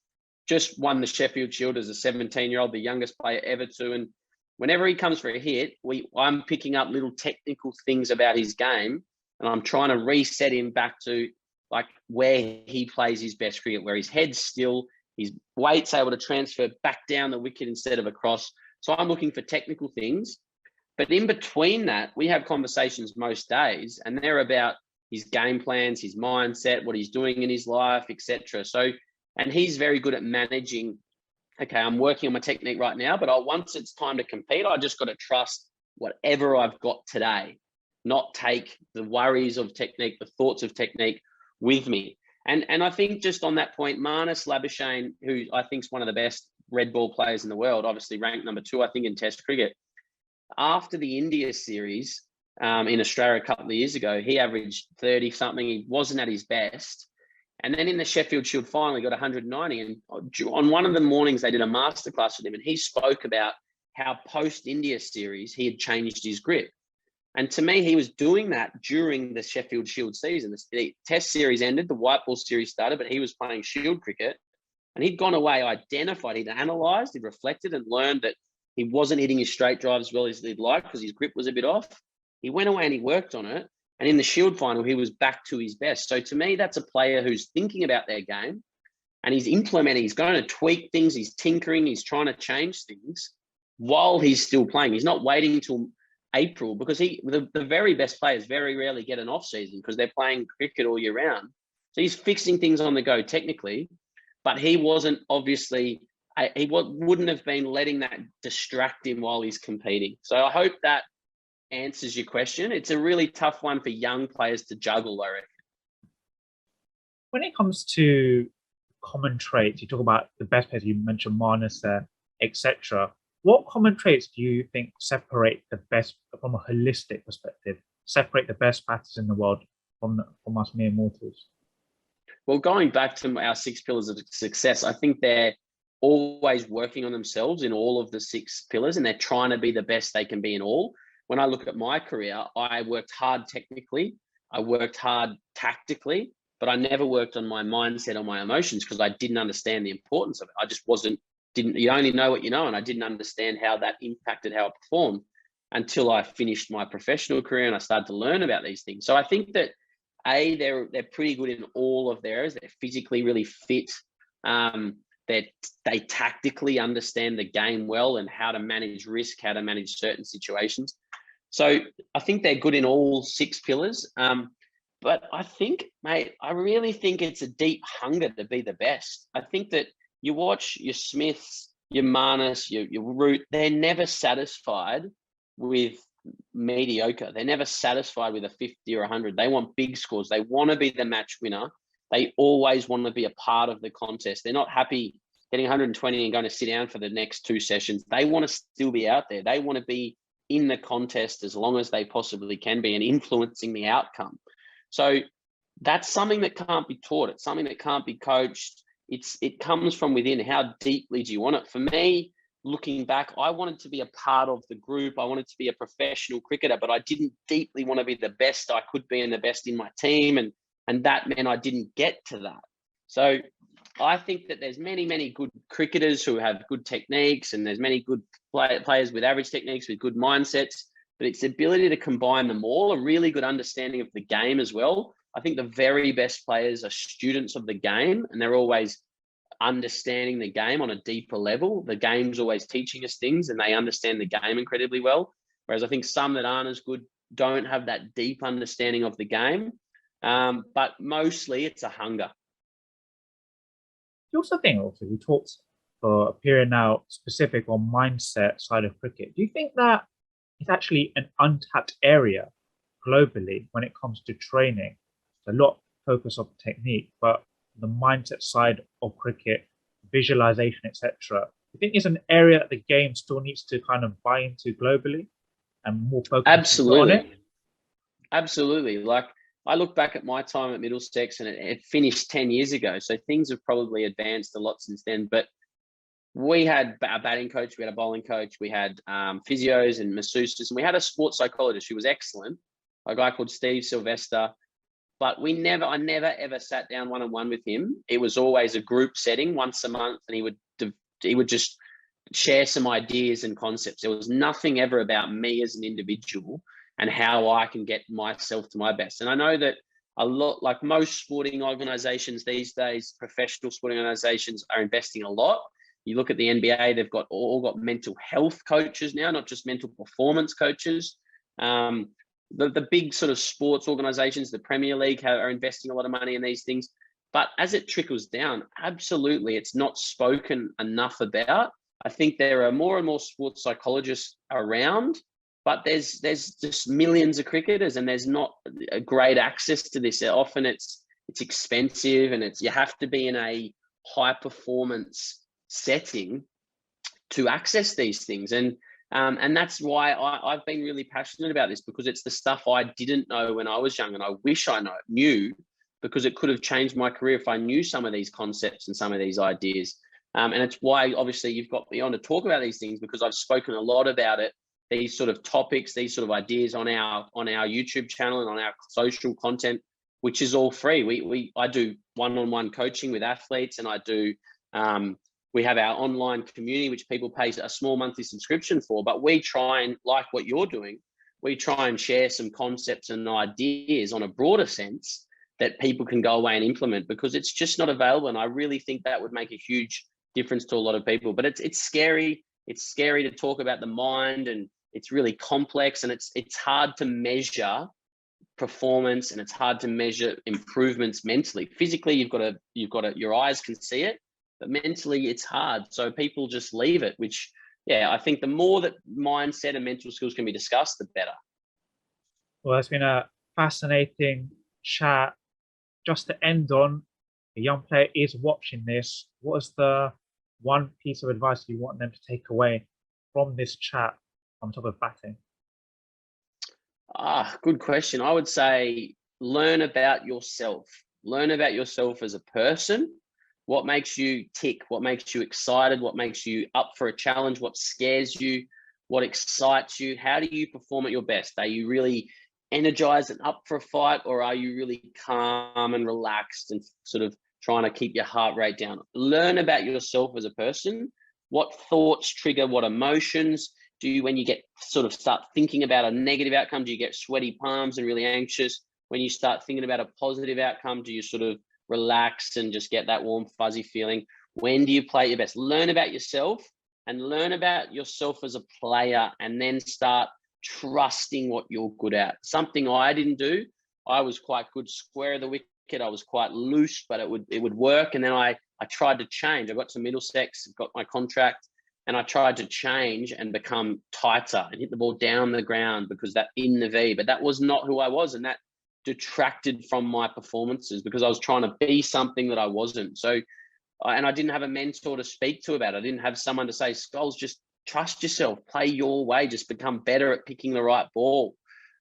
S3: just won the Sheffield Shield as a 17-year-old, the youngest player ever to. And whenever he comes for a hit, I'm picking up little technical things about his game, and I'm trying to reset him back to like where he plays his best cricket, where his head's still, his weight's able to transfer back down the wicket instead of across. So I'm looking for technical things. But in between that, we have conversations most days, and they're about his game plans, his mindset, what he's doing in his life, etc. And he's very good at managing, okay, I'm working on my technique right now, but once it's time to compete, I just got to trust whatever I've got today. not take the worries of technique, the thoughts of technique with me. And I think just on that point, Marnus Labuschagne, who I think is one of the best red ball players in the world, obviously ranked number 2, I think, in Test cricket. After the India series in Australia a couple of years ago, he averaged 30 something. He wasn't at his best. And then in the Sheffield Shield final, he got 190. And on one of the mornings, they did a masterclass with him, and he spoke about how post-India series, he had changed his grip. And to me, he was doing that during the Sheffield Shield season. The Test series ended, the white ball series started, but he was playing Shield cricket. And he'd gone away, identified, he'd analysed, he'd reflected and learned that he wasn't hitting his straight drive as well as he'd like because his grip was a bit off. He went away and he worked on it. And in the Shield final, he was back to his best. So to me, that's a player who's thinking about their game and he's implementing, he's going to tweak things, he's tinkering, he's trying to change things while he's still playing. He's not waiting until April because the very best players very rarely get an off season because they're playing cricket all year round. So he's fixing things on the go technically, but he wasn't obviously, wouldn't have been letting that distract him while he's competing. So I hope that answers your question. It's a really tough one for young players to juggle, I reckon.
S7: When it comes to common traits, you talk about the best players, you mentioned Marnus there, etc. What common traits do you think separate the best, from a holistic perspective, separate the best batters in the world from us mere mortals?
S3: Well, going back to our 6 pillars of success, I think they're always working on themselves in all of the 6 pillars, and they're trying to be the best they can be in all. When I look at my career, I worked hard technically, I worked hard tactically, but I never worked on my mindset or my emotions because I didn't understand the importance of it. I just you only know what you know, and I didn't understand how that impacted how I performed until I finished my professional career and I started to learn about these things. So I think that they're pretty good in all of theirs. They're physically really fit. They tactically understand the game well and how to manage risk, how to manage certain situations. So I think they're good in all 6 pillars. But I think, mate, I really think it's a deep hunger to be the best. I think that you watch your Smiths, your Marnus, your Root, they're never satisfied with mediocre. They're never satisfied with a 50 or 100. They want big scores. They want to be the match winner. They always want to be a part of the contest. They're not happy getting 120 and going to sit down for the next 2 sessions. They want to still be out there. They want to be in the contest as long as they possibly can be and influencing the outcome. So that's something that can't be taught. It's something that can't be coached. It comes from within. How deeply do you want it? For me, looking back, I wanted to be a part of the group. I wanted to be a professional cricketer, but I didn't deeply want to be the best I could be and the best in my team. And that meant I didn't get to that. So I think that there's many, many good cricketers who have good techniques, and there's many good players with average techniques, with good mindsets, but it's the ability to combine them all, a really good understanding of the game as well. I think the very best players are students of the game, and they're always understanding the game on a deeper level. The game's always teaching us things, and they understand the game incredibly well. Whereas I think some that aren't as good don't have that deep understanding of the game. But mostly it's a hunger.
S7: You also think, also, we talked for a period now specific on mindset side of cricket. Do you think that it's actually an untapped area globally when it comes to training? A lot focus on technique, but the mindset side of cricket, visualization, etc. Do you think it's an area that the game still needs to kind of buy into globally and more focus on it?
S3: Absolutely. Like, I look back at my time at Middlesex and it finished 10 years ago. So things have probably advanced a lot since then. But we had a batting coach, we had a bowling coach, we had physios and masseuses, and we had a sports psychologist who was excellent, a guy called Steve Sylvester. But I never ever sat down one-on-one with him. It was always a group setting once a month, and he would just share some ideas and concepts. There was nothing ever about me as an individual and how I can get myself to my best. And I know that a lot, like most sporting organizations these days, professional sporting organizations are investing a lot. You look at the NBA, they've all got mental health coaches now, not just mental performance coaches. The big sort of sports organizations, the Premier League, are investing a lot of money in these things. But as it trickles down, absolutely, it's not spoken enough about. I think there are more and more sports psychologists around, but there's just millions of cricketers, and there's not a great access to this. Often it's expensive, and you have to be in a high performance setting to access these things. And that's why I've been really passionate about this, because it's the stuff I didn't know when I was young, and I wish I knew, because it could have changed my career if I knew some of these concepts and some of these ideas. And it's why, obviously, you've got me on to talk about these things, because I've spoken a lot about it, these sort of topics, these sort of ideas on our YouTube channel and on our social content, which is all free. I do one-on-one coaching with athletes, and I do. We have our online community, which people pay a small monthly subscription for. But we try and, like what you're doing, we try and share some concepts and ideas on a broader sense that people can go away and implement, because it's just not available. And I really think that would make a huge difference to a lot of people. But it's scary. It's scary to talk about the mind, and it's really complex, and it's hard to measure performance, and it's hard to measure improvements mentally. Physically, you've got to, your eyes can see it, but mentally it's hard. So people just leave it, which, yeah, I think the more that mindset and mental skills can be discussed, the better.
S7: Well, it's been a fascinating chat. Just to end on, a young player is watching this. What is the one piece of advice you want them to take away from this chat on top of batting?
S3: Good question. I would say learn about yourself. Learn about yourself as a person. What makes you tick? What makes you excited? What makes you up for a challenge? What scares you? What excites you? How do you perform at your best? Are you really energized and up for a fight, or are you really calm and relaxed and sort of trying to keep your heart rate down? Learn about yourself as a person. What thoughts trigger what emotions? Do you, when you get sort of start thinking about a negative outcome, do you get sweaty palms and really anxious? When you start thinking about a positive outcome, do you sort of relax and just get that warm, fuzzy feeling? When do you play at your best? Learn about yourself, and learn about yourself as a player, and then start trusting what you're good at. Something I didn't do. I was quite good square of the wicket. I was quite loose, but it would work. And then I tried to change. I got to Middlesex, got my contract, and I tried to change and become tighter and hit the ball down the ground, because that in the V. But that was not who I was, and that detracted from my performances, because I was trying to be something that I wasn't. So, and I didn't have a mentor to speak to about it. I didn't have someone to say, Skulls, just trust yourself, play your way, just become better at picking the right ball.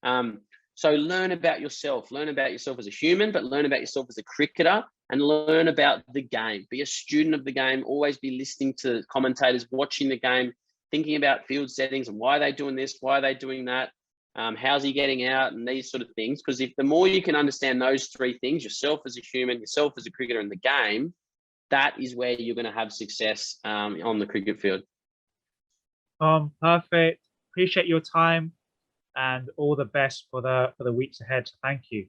S3: So learn about yourself as a human, but learn about yourself as a cricketer, and learn about the game. Be a student of the game. Always be listening to commentators, watching the game, thinking about field settings and why are they doing this, why are they doing that, how's he getting out, and these sort of things. Because if the more you can understand those three things, yourself as a human, yourself as a cricketer, and the game, that is where you're going to have success on the cricket field.
S7: Perfect. Appreciate your time, and all the best for the weeks ahead. Thank you.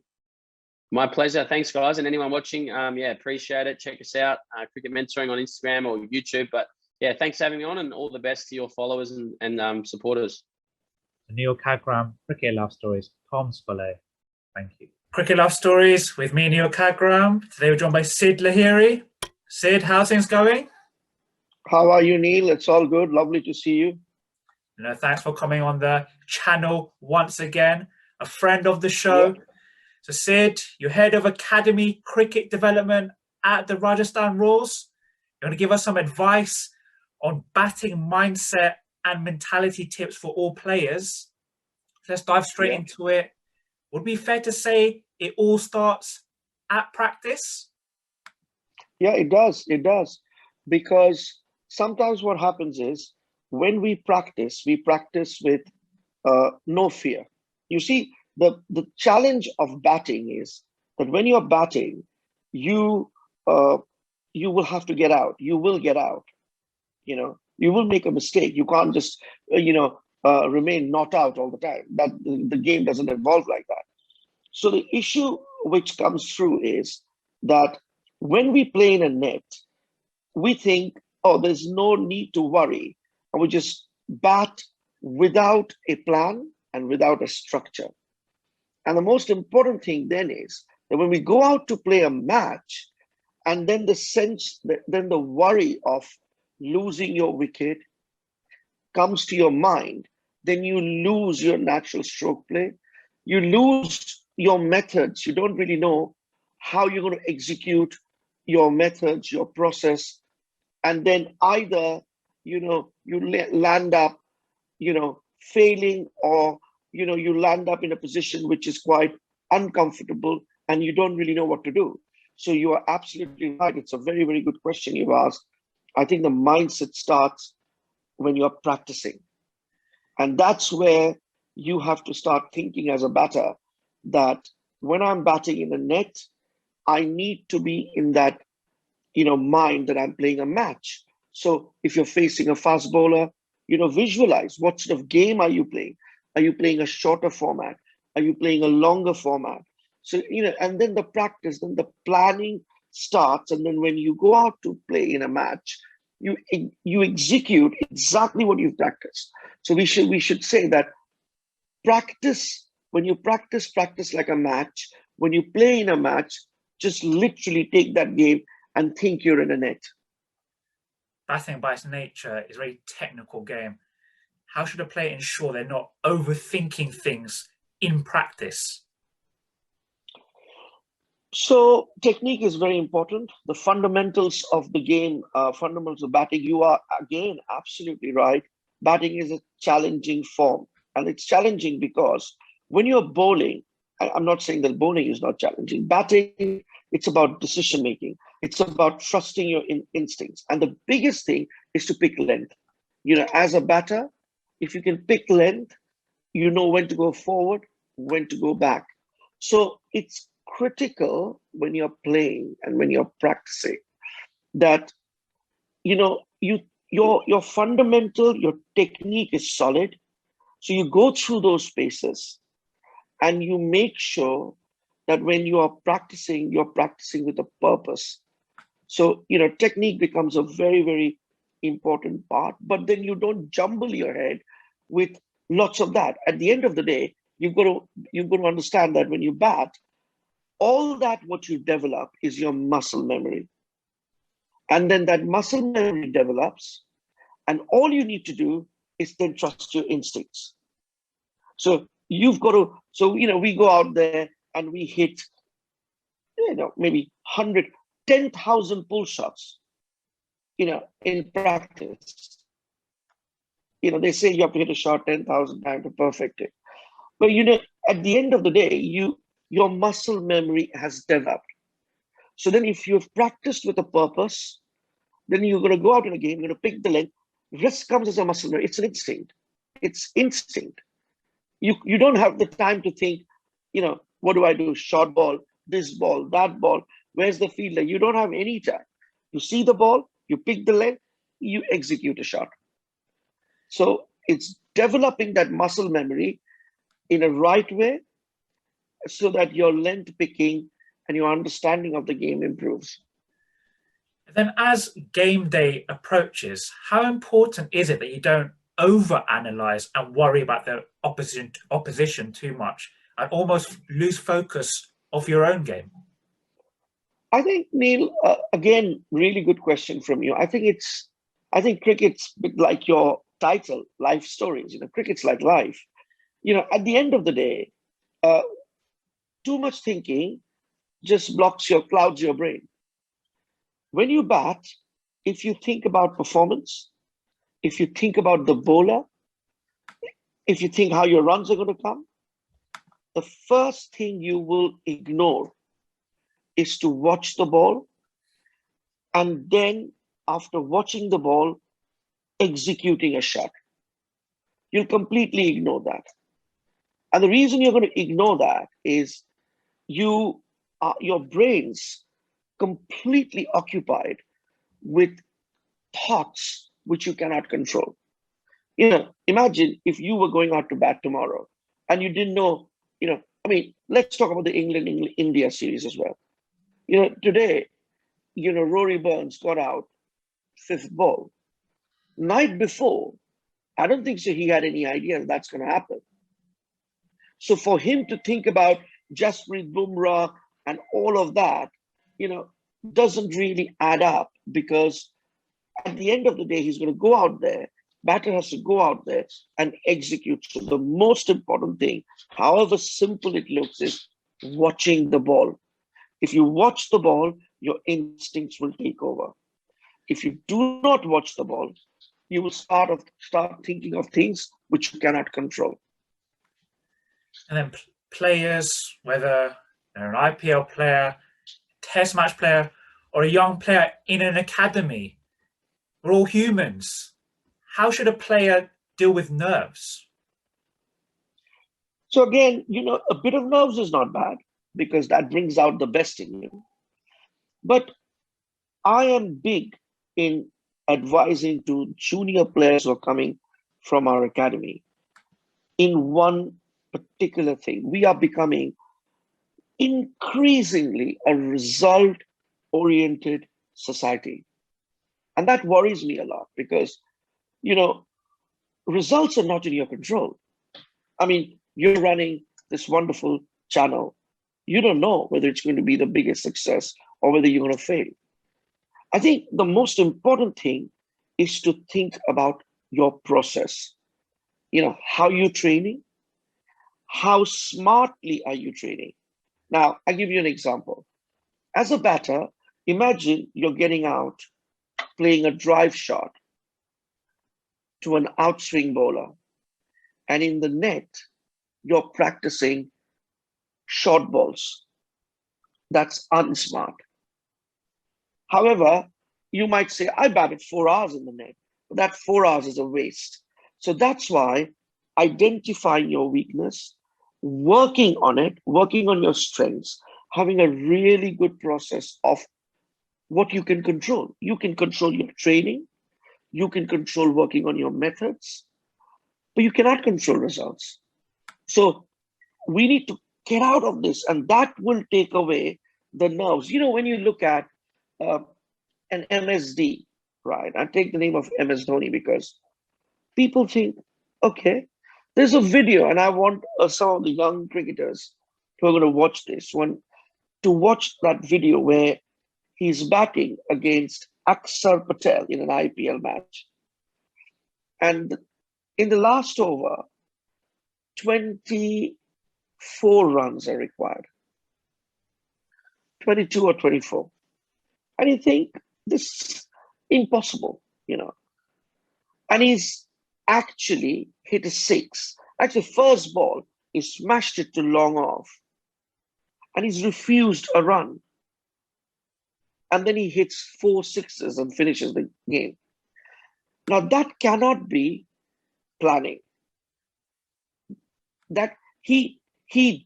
S3: My pleasure. Thanks, guys. And anyone watching, appreciate it. Check us out, Cricket Mentoring on Instagram or YouTube. But yeah, thanks for having me on, and all the best to your followers and supporters.
S7: Neel Khagram, Cricket Love Stories, Tom Scollay. Thank you. Cricket Love Stories with me, Neel Khagram. Today we're joined by Sid Lahiri. Sid, how's things going?
S5: How are you, Neil? It's all good. Lovely to see you.
S7: Thanks for coming on the channel once again. A friend of the show.
S5: Yeah.
S7: So Sid, you're head of Academy Cricket Development at the Rajasthan Royals. You're going to give us some advice on batting mindset and mentality tips for all players. Let's dive straight into it. Would it be fair to say it all starts at practice?
S5: Yeah, it does. It does. Because sometimes what happens is when we practice with no fear. You see, the challenge of batting is that when you're batting, you will have to get out. You will get out. You know, you will make a mistake. You can't just remain not out all the time. That the game doesn't evolve like that. So the issue which comes through is that when we play in a net, we think, oh, there's no need to worry, and we just bat without a plan and without a structure. And the most important thing then is that when we go out to play a match, and then then the worry of losing your wicket comes to your mind, then you lose your natural stroke play. You lose your methods. You don't really know how you're going to execute your methods, your process. And then either, you land up, failing, or, you land up in a position which is quite uncomfortable and you don't really know what to do. So you are absolutely right. It's a very, very good question you've asked. I think the mindset starts when you're practicing. And that's where you have to start thinking as a batter that when I'm batting in a net, I need to be in that, mind that I'm playing a match. So if you're facing a fast bowler, visualize what sort of game are you playing? Are you playing a shorter format? Are you playing a longer format? So, and then the practice, then the planning starts. And then when you go out to play in a match, you execute exactly what you've practiced. So we should say that when you practice like a match. When you play in a match, just literally take that game and think you're in a net.
S7: Batting by its nature is a very technical game. How should a player ensure they're not overthinking things in practice?
S5: So technique is very important. The fundamentals of the game, fundamentals of batting, you are again absolutely right. Batting is a challenging form, and it's challenging because when you're bowling, I'm not saying that bowling is not challenging. Batting, it's about decision making. It's about trusting your instincts. And the biggest thing is to pick length. As a batter, if you can pick length, you know when to go forward, when to go back. So it's critical when you're playing and when you're practicing that, your fundamental, your technique is solid. So you go through those spaces and you make sure that when you are practicing, you're practicing with a purpose. So, technique becomes a very, very important part, but then you don't jumble your head with lots of that. At the end of the day, you've got to understand that when you bat, all that what you develop is your muscle memory. And then that muscle memory develops, and all you need to do is then trust your instincts. So we go out there and we hit, maybe 100, 10,000 pull shots, in practice. They say you have to hit a shot 10,000 times to perfect it. But, at the end of the day, your muscle memory has developed. So then if you've practiced with a purpose, then you're going to go out in a game, you're going to pick the length. Rest comes as a muscle memory. It's an instinct. It's instinct. You don't have the time to think, what do I do? Short ball, this ball, that ball. Where's the fielder? You don't have any time. You see the ball, you pick the length, you execute a shot. So it's developing that muscle memory in a right way so that your length picking and your understanding of the game improves.
S7: Then as game day approaches, how important is it that you don't overanalyze and worry about the opposition too much and almost lose focus of your own game?
S5: I think, Neil, again, really good question from you. I think cricket's like your title, life stories. Cricket's like life. At the end of the day, too much thinking just clouds your brain. When you bat, if you think about performance, if you think about the bowler, if you think how your runs are going to come, the first thing you will ignore is to watch the ball, and then after watching the ball, executing a shot. You'll completely ignore that. And the reason you're going to ignore that is your brain's completely occupied with thoughts which you cannot control. Imagine if you were going out to bat tomorrow and you didn't know, let's talk about the England-India series as well. Today, Rory Burns got out 5th ball. Night before, I don't think so he had any idea that's going to happen. So for him to think about Jasprit Bumrah and all of that, doesn't really add up, because at the end of the day, he's going to go out there Batter has to go out there and execute. So the most important thing, however simple it looks, is watching the ball. If you watch the ball, your instincts will take over. If you do not watch the ball, you will start thinking of things which you cannot control.
S7: And then players, whether they're an IPL player, test match player, or a young player in an academy, we're all humans. How should a player deal with nerves?
S5: So again, a bit of nerves is not bad because that brings out the best in you. But I am big in advising to junior players who are coming from our academy in one particular thing. We are becoming increasingly a result-oriented society. And that worries me a lot because, results are not in your control. I mean, you're running this wonderful channel. You don't know whether it's going to be the biggest success or whether you're going to fail. I think the most important thing is to think about your process. How you're training, how smartly are you training? Now, I'll give you an example. As a batter, imagine you're getting out, playing a drive shot to an outswing bowler. And in the net, you're practicing short balls. That's unsmart. However, you might say, I batted 4 hours in the net. But that 4 hours is a waste. So that's why identifying your weakness, working on it, working on your strengths, having a really good process of what you can control. You can control your training. You can control working on your methods, but you cannot control results. So we need to get out of this, and that will take away the nerves. When you look at an MSD, right? I take the name of MS Dhoni because people think, okay, there's a video, and I want some of the young cricketers who are going to watch this one to watch that video where he's batting against Akshar Patel in an IPL match. And in the last over, 24 runs are required. 22 or 24. And you think, this is impossible, And he's actually hit a 6. Actually, first ball, he smashed it to long off. And he's refused a run. And then he hits 4 sixes and finishes the game. Now, that cannot be planning. That he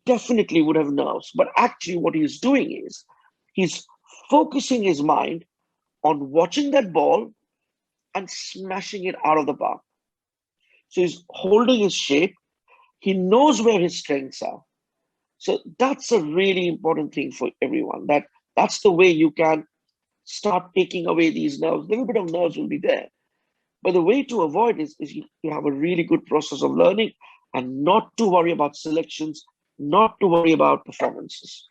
S5: definitely would have nerves. But actually, what he's doing is he's focusing his mind on watching that ball and smashing it out of the park. So he's holding his shape. He knows where his strengths are. So that's a really important thing for everyone. That's the way you can start taking away these nerves. A little bit of nerves will be there. But the way to avoid is you have a really good process of learning and not to worry about selections, not to worry about performances.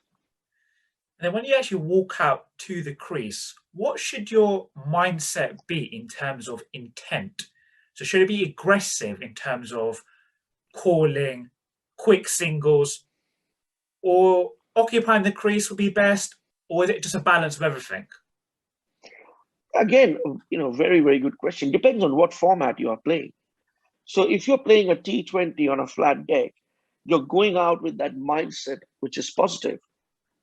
S7: And then when you actually walk out to the crease, what should your mindset be in terms of intent? So should it be aggressive in terms of calling, quick singles, or occupying the crease would be best? Or is it just a balance of everything?
S5: Again, very, very good question. Depends on what format you are playing. So if you're playing a T20 on a flat deck, you're going out with that mindset, which is positive.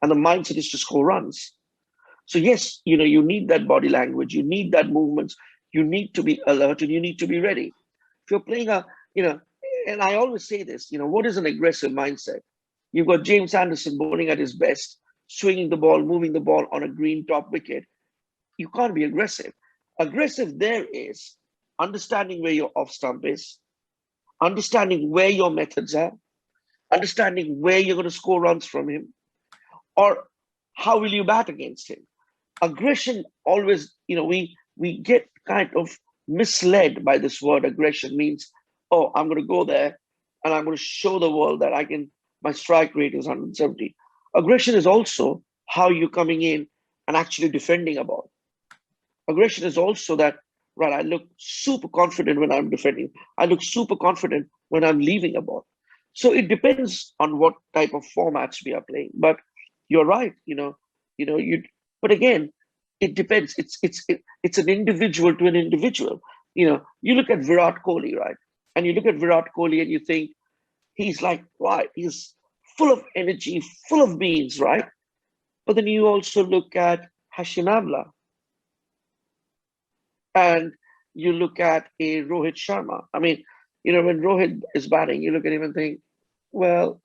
S5: And the mindset is to score runs. So yes, you need that body language. You need that movements. You need to be alert and you need to be ready. If you're playing and I always say this, what is an aggressive mindset? You've got James Anderson bowling at his best, swinging the ball, moving the ball on a green top wicket. You can't be aggressive. Aggressive there is understanding where your off stump is, understanding where your methods are, understanding where you're going to score runs from him, or how will you bat against him. Aggression always, we get kind of misled by this word. Aggression means, oh, I'm going to go there and I'm going to show the world that my strike rate is 170. Aggression is also how you're coming in and actually defending a ball. Aggression is also that right? I look super confident when I'm defending. I look super confident when I'm leaving a ball. So it depends on what type of formats we are playing. But you're right, you. But again, it depends. It's an individual to an individual. You look at Virat Kohli, right? And you look at Virat Kohli and you think he's like, right, he's full of energy, full of beans, right? But then you also look at Hashim Amla and you look at a Rohit Sharma. I mean, when Rohit is batting, you look at him and think, well,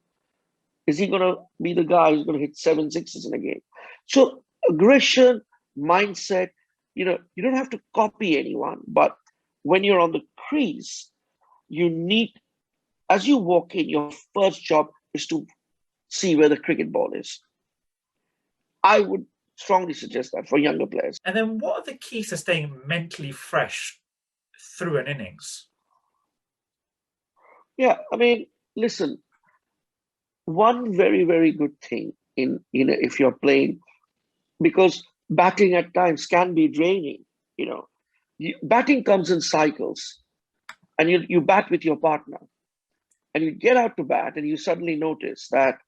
S5: is he going to be the guy who's going to hit 7 sixes in a game? So aggression, mindset, you don't have to copy anyone, but when you're on the crease, you need, as you walk in, your first job is to see where the cricket ball is. I would strongly suggest that for younger players.
S7: And then what are the keys to staying mentally fresh through an innings?
S5: Yeah, I mean, listen, one very, very good thing if you're playing, because batting at times can be draining, batting comes in cycles, and you bat with your partner, and you get out to bat, and you suddenly notice that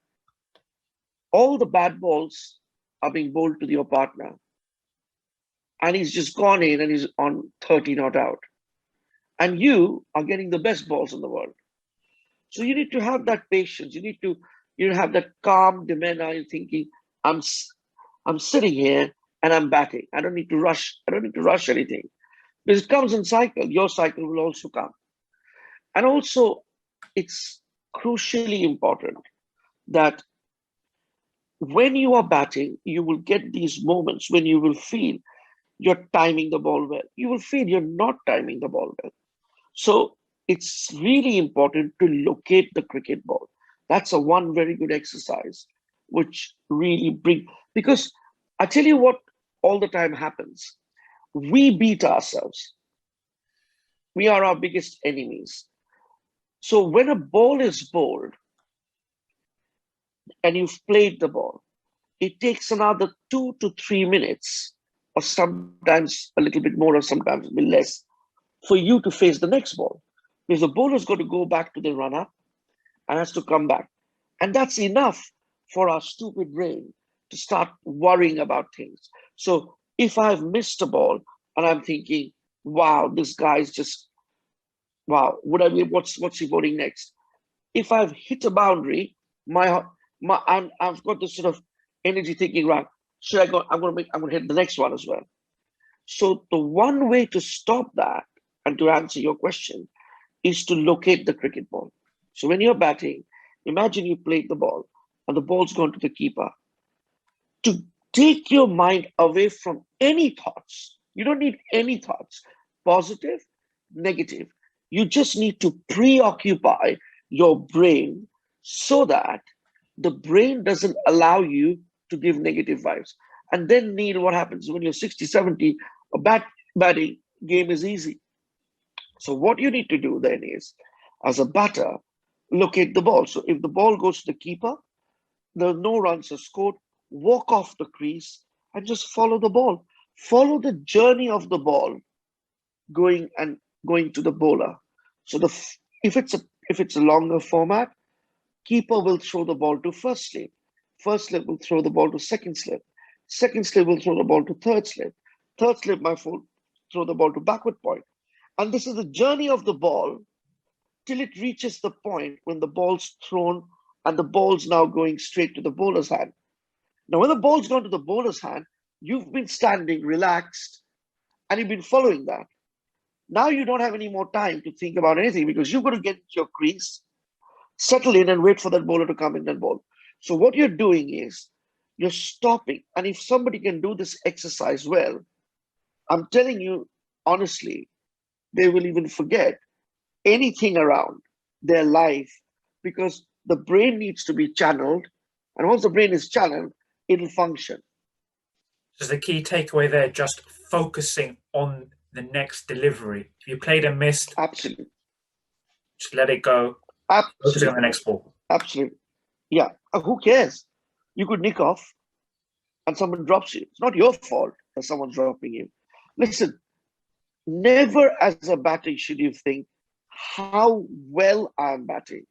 S5: all the bad balls are being bowled to your partner, and he's just gone in and he's on 30 not out, and you are getting the best balls in the world. So you need to have that patience. You need to have that calm demeanor. You're thinking, I'm sitting here and I'm batting. I don't need to rush. I don't need to rush anything. Because it comes in cycle. Your cycle will also come. And also, it's crucially important that when you are batting, you will get these moments when you will feel you're timing the ball well. You will feel you're not timing the ball well. So it's really important to locate the cricket ball. That's one very good exercise, which really because I tell you what all the time happens. We beat ourselves. We are our biggest enemies. So when a ball is bowled and you've played the ball, it takes another 2 to 3 minutes, or sometimes a little bit more, or sometimes a bit less, for you to face the next ball. Because the bowler's got to go back to the run-up and has to come back. And that's enough for our stupid brain to start worrying about things. So if I've missed a ball and I'm thinking, wow, this guy's just, wow, what's he bowling next? If I've hit a boundary, I've got this sort of energy thinking, right, should I go? I'm going to hit the next one as well. So the one way to stop that, and to answer your question, is to locate the cricket ball. So when you're batting, imagine you played the ball and the ball's gone to the keeper. To take your mind away from any thoughts, you don't need any thoughts, positive, negative. You just need to preoccupy your brain so that the brain doesn't allow you to give negative vibes. And then, Neel, what happens when you're 60, 70, a batting game is easy. So what you need to do then is, as a batter, locate the ball. So if the ball goes to the keeper, there are no runs are scored, walk off the crease and just follow the ball. Follow the journey of the ball going to the bowler. So if it's a longer format, keeper will throw the ball to first slip. First slip will throw the ball to second slip. Second slip will throw the ball to third slip. Third slip might throw the ball to backward point. And this is the journey of the ball till it reaches the point when the ball's thrown and the ball's now going straight to the bowler's hand. Now, when the ball's gone to the bowler's hand, you've been standing relaxed and you've been following that. Now you don't have any more time to think about anything because you've got to get your crease, settle in and wait for that bowler to come in and bowl. So what you're doing is you're stopping. And if somebody can do this exercise well, I'm telling you, honestly, they will even forget anything around their life because the brain needs to be channeled. And once the brain is channeled, it'll function.
S7: So the key takeaway there, just focusing on the next delivery. If you played and missed,
S5: absolutely,
S7: just let it go.
S5: Absolutely.
S7: Focusing on the next ball.
S5: Absolutely. Yeah. Who cares? You could nick off and someone drops you. It's not your fault that someone's dropping you. Listen, Never as a batter should you think how well I'm batting.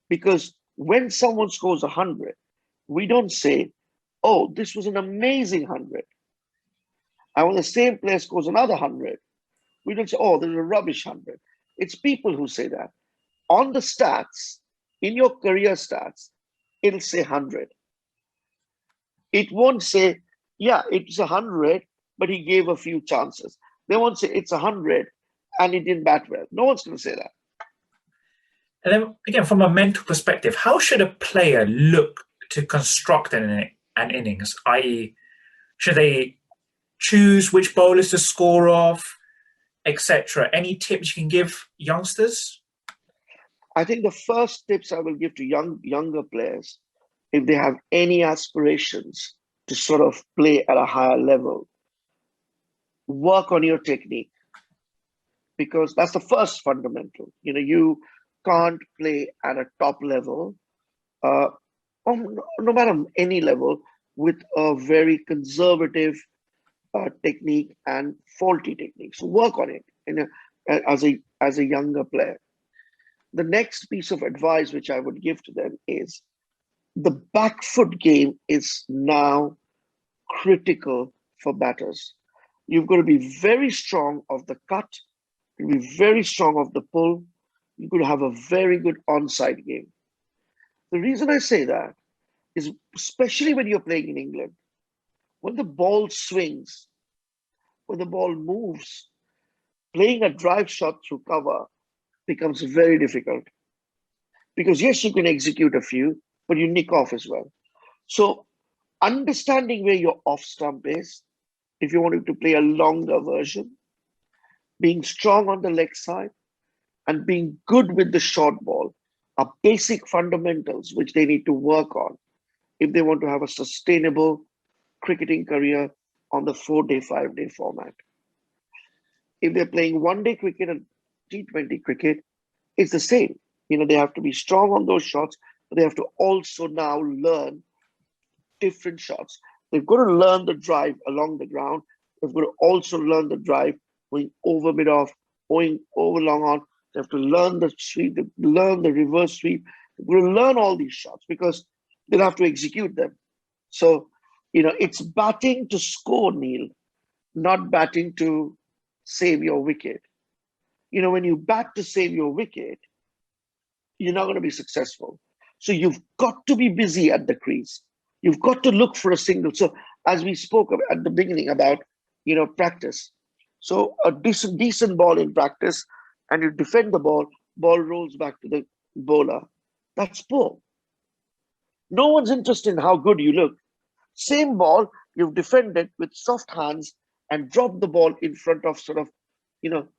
S5: Because when someone scores 100, we don't say, oh, this was an amazing 100. And when the same player scores another 100, we don't say, oh, this is a rubbish 100. It's people who say that. On the stats, in your career stats, it'll say 100. It won't say, yeah, it's 100, but he gave a few chances. They won't say it's 100 and he didn't bat well. No one's going to say that.
S7: And then again, from a mental perspective, how should a player look to construct an innings? I.e., should they choose which bowlers to score off, etc.? Any tips you can give youngsters?
S5: I think the first tips I will give to younger players, if they have any aspirations to sort of play at a higher level, work on your technique, because that's the first fundamental. You can't play at a top level, or no matter any level, with a very conservative technique and faulty technique. So work on it as a younger player. The next piece of advice which I would give to them is the back foot game is now critical for batters. You've got to be very strong of the cut, you've got to be very strong of the pull, you've got to have a very good onside game. The reason I say that is, especially when you're playing in England, when the ball swings, when the ball moves, playing a drive shot through cover becomes very difficult. Because yes, you can execute a few, but you nick off as well. So understanding where your off stump is, if you wanted to play a longer version, being strong on the leg side, and being good with the short ball are basic fundamentals which they need to work on if they want to have a sustainable cricketing career on the 4-day, 5-day format. If they're playing one-day cricket and T20 cricket, it's the same. They have to be strong on those shots, but they have to also now learn different shots. They've got to learn the drive along the ground. They've got to also learn the drive going over mid-off, going over long on. They have to learn the sweep, learn the reverse sweep. They've got to learn all these shots because they'll have to execute them. So, it's batting to score, Neil, not batting to save your wicket. When you bat to save your wicket, you're not going to be successful. So you've got to be busy at the crease. You've got to look for a single. So as we spoke at the beginning about, practice. So a decent ball in practice, and you defend the ball rolls back to the bowler. That's poor. No one's interested in how good you look. Same ball, you've defended with soft hands and dropped the ball in front of sort of,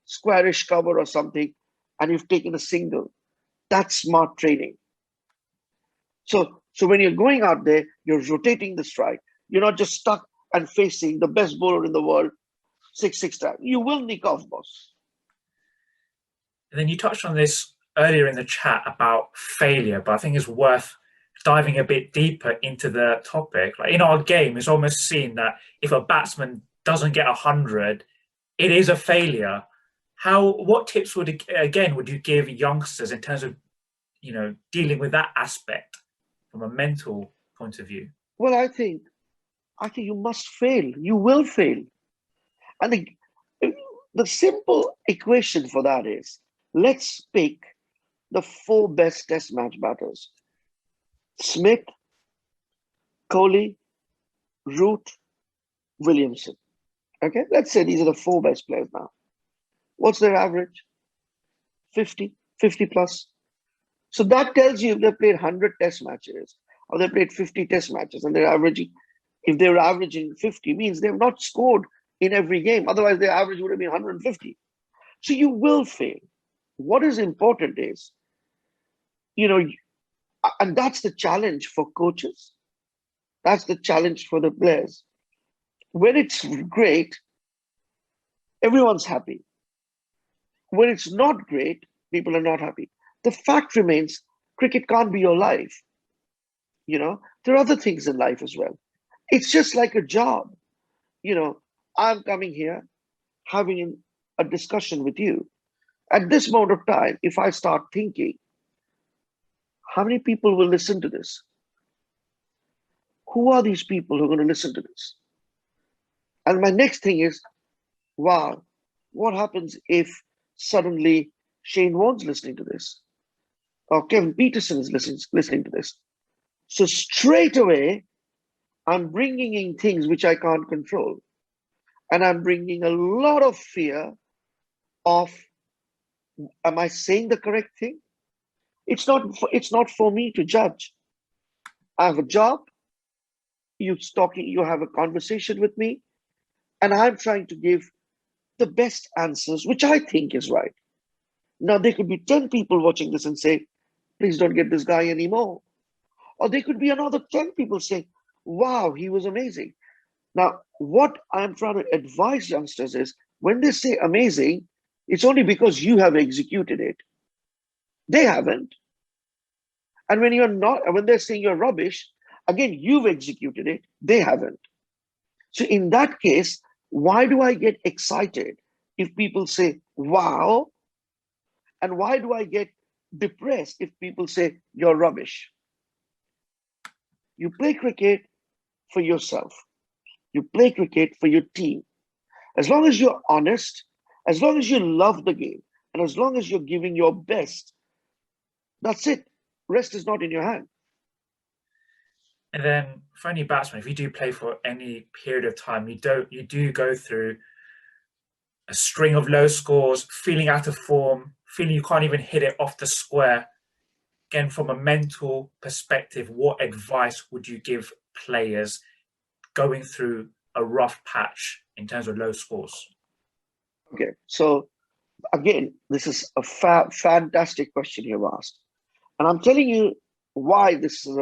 S5: squarish cover or something, and you've taken a single. That's smart training. So when you're going out there, you're rotating the strike. You're not just stuck and facing the best bowler in the world 6 times. You will nick off, boss.
S7: And then you touched on this earlier in the chat about failure, but I think it's worth diving a bit deeper into the topic. Like in our game, it's almost seen that if a batsman doesn't get 100, it is a failure. What tips would you give youngsters in terms of, dealing with that aspect from a mental point of view?
S5: Well, I think you must fail. You will fail. And the simple equation for that is, let's pick the 4 best test match batters. Smith, Kohli, Root, Williamson. Okay, let's say these are the 4 best players now. What's their average? 50 plus. So that tells you if they played 100 test matches or they played 50 test matches and they're averaging, if they were averaging 50, means they've not scored in every game. Otherwise, their average would have been 150. So you will fail. What is important is, and that's the challenge for coaches. That's the challenge for the players. When it's great, everyone's happy. When it's not great, people are not happy. The fact remains, cricket can't be your life. There are other things in life as well. It's just like a job. I'm coming here, having a discussion with you. At this moment of time, if I start thinking, how many people will listen to this? Who are these people who are going to listen to this? And my next thing is, wow, what happens if suddenly Shane Warne's listening to this? Or Kevin Peterson is listening to this? So straight away, I'm bringing in things which I can't control. And I'm bringing a lot of fear of, am I saying the correct thing? It's not for me to judge. I have a job. You have a conversation with me, and I'm trying to give the best answers, which I think is right. Now, there could be 10 people watching this and say, please don't get this guy anymore. Or there could be another 10 people saying, wow, he was amazing. Now, what I'm trying to advise youngsters is, when they say amazing, it's only because you have executed it. They haven't. And when they're saying you're rubbish, again, you've executed it. They haven't. So in that case, why do I get excited if people say, wow? And why do I get depressed if people say you're rubbish? You play cricket for yourself. You play cricket for your team. As long as you're honest, as long as you love the game, and as long as you're giving your best, that's it. Rest is not in your hand.
S7: And then for any batsman, if you do play for any period of time, you do go through a string of low scores, feeling out of form, feeling you can't even hit it off the square. Again, from a mental perspective, what advice would you give players going through a rough patch in terms of low scores?
S5: Okay, so again, this is a fantastic question you've asked. And I'm telling you why this is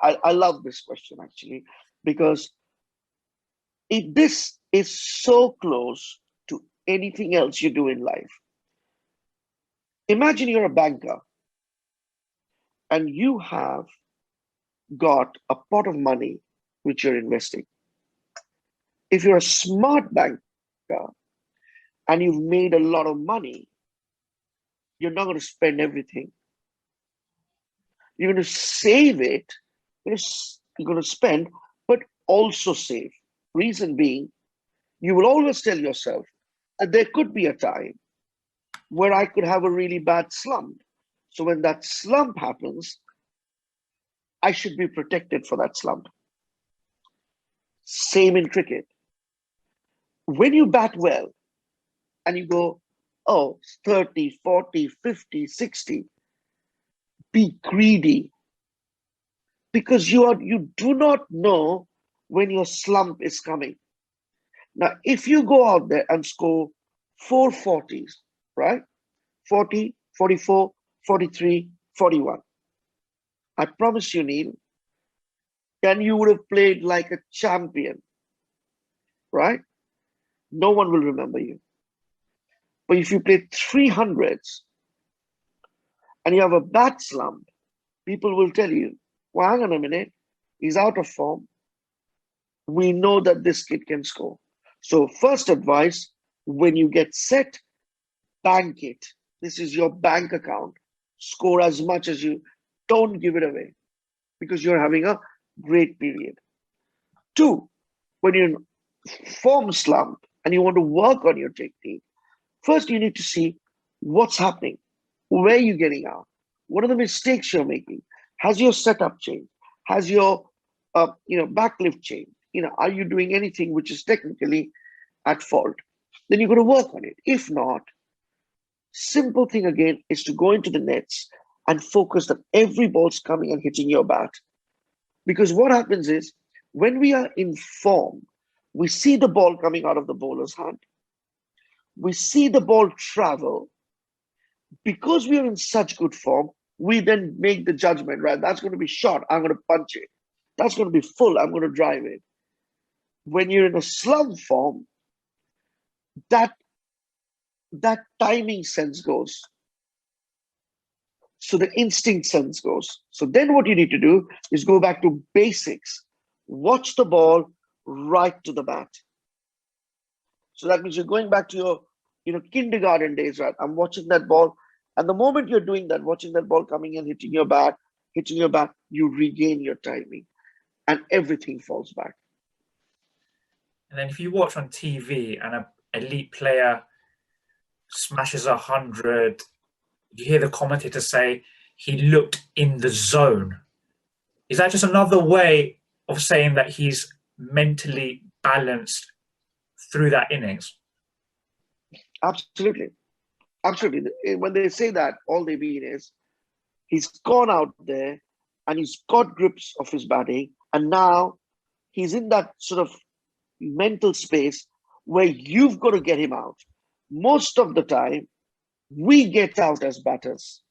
S5: I love this question actually, because this is so close to anything else you do in life. Imagine you're a banker and you have got a pot of money which you're investing. If you're a smart banker and you've made a lot of money, you're not going to spend everything. You're going to save it. You're going to spend, but also save. Reason being, you will always tell yourself that there could be a time where I could have a really bad slump. So when that slump happens, I should be protected for that slump. Same in cricket. When you bat well and you go, oh, 30, 40, 50, 60, be greedy, because you do not know when your slump is coming. Now, if you go out there and score 440s, right? 40, 44, 43, 41. I promise you, Neel, then you would have played like a champion, right? No one will remember you. But if you play 300s and you have a bad slump, people will tell you, well, hang on a minute, he's out of form. We know that this kid can score. So first advice, when you get set, bank it. This is your bank account. Score as much as you, don't give it away because you're having a great period. 2, when you're in form slump and you want to work on your technique, first you need to see what's happening. Where are you getting out? What are the mistakes you're making? Has your setup changed? Has your backlift changed? Are you doing anything which is technically at fault? Then you've got to work on it. If not, simple thing again is to go into the nets and focus that every ball's coming and hitting your bat. Because what happens is, when we are in form, we see the ball coming out of the bowler's hand. We see the ball travel. Because we are in such good form, we then make the judgment, right? That's going to be short. I'm going to punch it. That's going to be full. I'm going to drive it. When you're in a slump form, that timing sense goes. So the instinct sense goes. So then what you need to do is go back to basics. Watch the ball right to the bat. So that means you're going back to your, kindergarten days, right? I'm watching that ball. And the moment you're doing that, watching that ball coming in, hitting your bat, you regain your timing and everything falls back.
S7: And then if you watch on TV and an elite player smashes 100, you hear the commentator say he looked in the zone. Is that just another way of saying that he's mentally balanced through that innings?
S5: Absolutely. Absolutely. When they say that, all they mean is he's gone out there and he's got grips of his batting, and now he's in that sort of mental space where you've got to get him out. Most of the time, we get out as batters.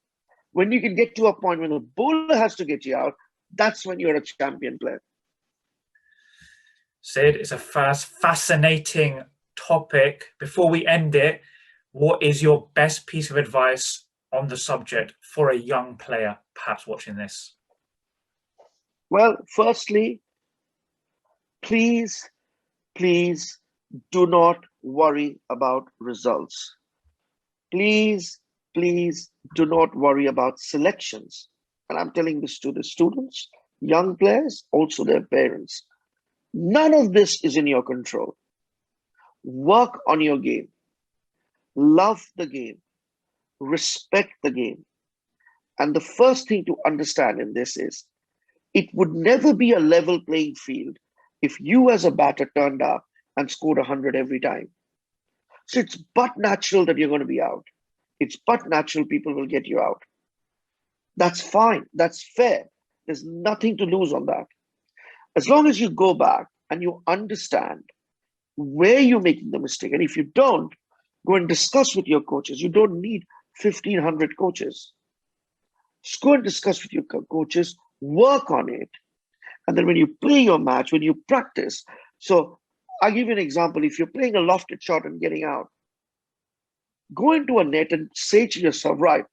S5: When you can get to a point when the bowler has to get you out, that's when you're a champion player.
S7: Sid, it's a fascinating topic. Before we end it, what is your best piece of advice on the subject for a young player perhaps watching this?
S5: Well, firstly, please do not worry about results. Please do not worry about selections. And I'm telling this to the students, young players, also their parents. None of this is in your control. Work on your game. Love the game. Respect the game. And the first thing to understand in this is, it would never be a level playing field if you as a batter turned up and scored 100 every time. So it's but natural that you're going to be out. It's but natural people will get you out. That's fine. That's fair. There's nothing to lose on that. As long as you go back and you understand where you're making the mistake. And if you don't, go and discuss with your coaches. You don't need 1,500 coaches. Just go and discuss with your coaches, work on it. And then when you play your match, when you practice. So I'll give you an example. If you're playing a lofted shot and getting out, go into a net and say to yourself, right,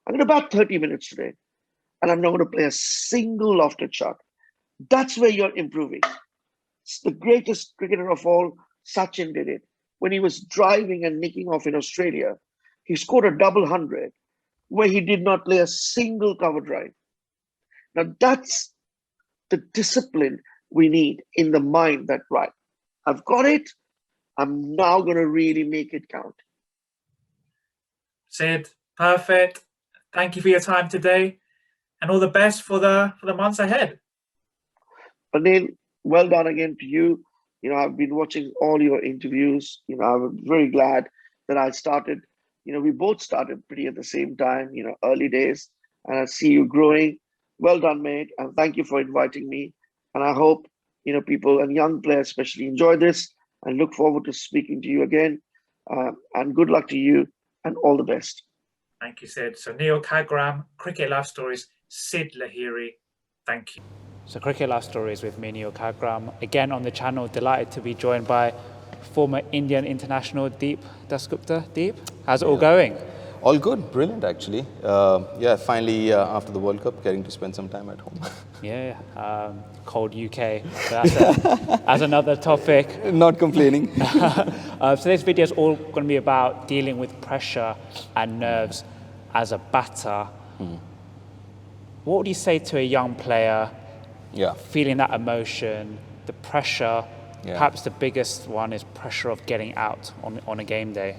S5: I'm going to bat 30 minutes today, and I'm not going to play a single lofted shot. That's where you're improving. It's the greatest cricketer of all, Sachin, did it. When he was driving and nicking off in Australia, he scored a double 100 where he did not play a single cover drive. Now that's the discipline we need in the mind that, right, I've got it. I'm now going to really make it count.
S7: Sid, perfect. Thank you for your time today, and all the best for the months ahead.
S5: Neel, well done again to you. I've been watching all your interviews. I'm very glad that I started. We both started pretty at the same time, early days, and I see you growing. Well done, mate, and thank you for inviting me. And I hope, people and young players especially enjoy this, and look forward to speaking to you again. And good luck to you, and all the best.
S7: Thank you, Sid. So Neel Khagram, Cricket Life Stories, Sid Lahiri. Thank you. So Cricket Life Stories with me, Neel Khagram. Again on the channel, delighted to be joined by former Indian international Deep Dasgupta. Deep, how's it all going?
S1: All good, brilliant actually. Finally after the World Cup, getting to spend some time at home. Cold UK. So that's another topic. Not complaining.
S7: So this video is all going to be about dealing with pressure and nerves as a batter. What would you say to a young player feeling that emotion, the pressure? Perhaps the biggest one is pressure of getting out on a game day.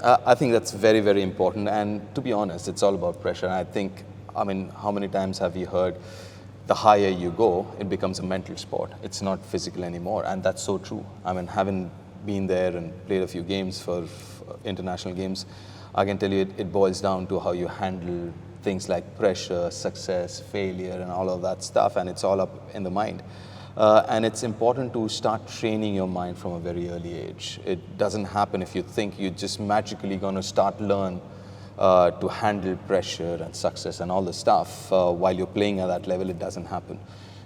S1: I think that's very, very important. And to be honest, it's all about pressure. And how many times have you heard, the higher you go, it becomes a mental sport. It's not physical anymore. And that's so true. Having been there and played a few games for international games, I can tell you it boils down to how you handle things like pressure, success, failure, and all of that stuff. And it's all up in the mind. And it's important to start training your mind from a very early age. It doesn't happen if you think you're just magically going to start learn to handle pressure and success and all the stuff while you're playing at that level. It doesn't happen.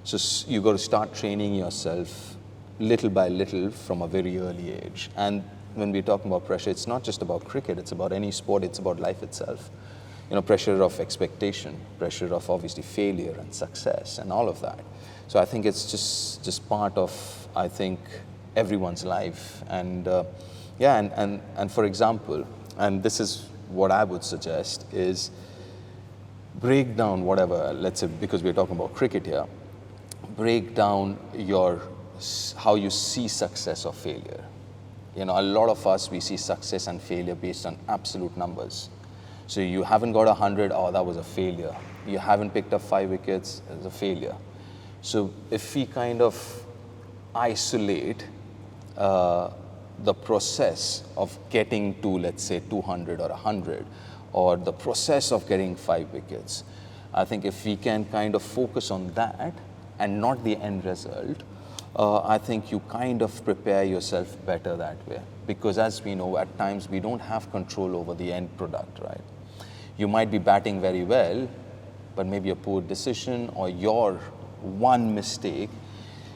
S1: So you got to start training yourself little by little from a very early age. And when we're talking about pressure, it's not just about cricket. It's about any sport. It's about life itself. Pressure of expectation, pressure of obviously failure and success and all of that. So I think it's just part of, everyone's life. And Yeah, and for example, and this is what I would suggest, is break down whatever, let's say, because we're talking about cricket here, break down how you see success or failure. You know, a lot of us, we see success and failure based on absolute numbers. So you haven't got 100, oh, that was a failure. You haven't picked up 5 wickets, it's a failure. So if we kind of isolate the process of getting to, let's say, 200 or 100, or the process of getting 5 wickets, I think if we can kind of focus on that and not the end result, I think you kind of prepare yourself better that way. Because as we know, at times we don't have control over the end product, right? You might be batting very well, but maybe a poor decision or your one mistake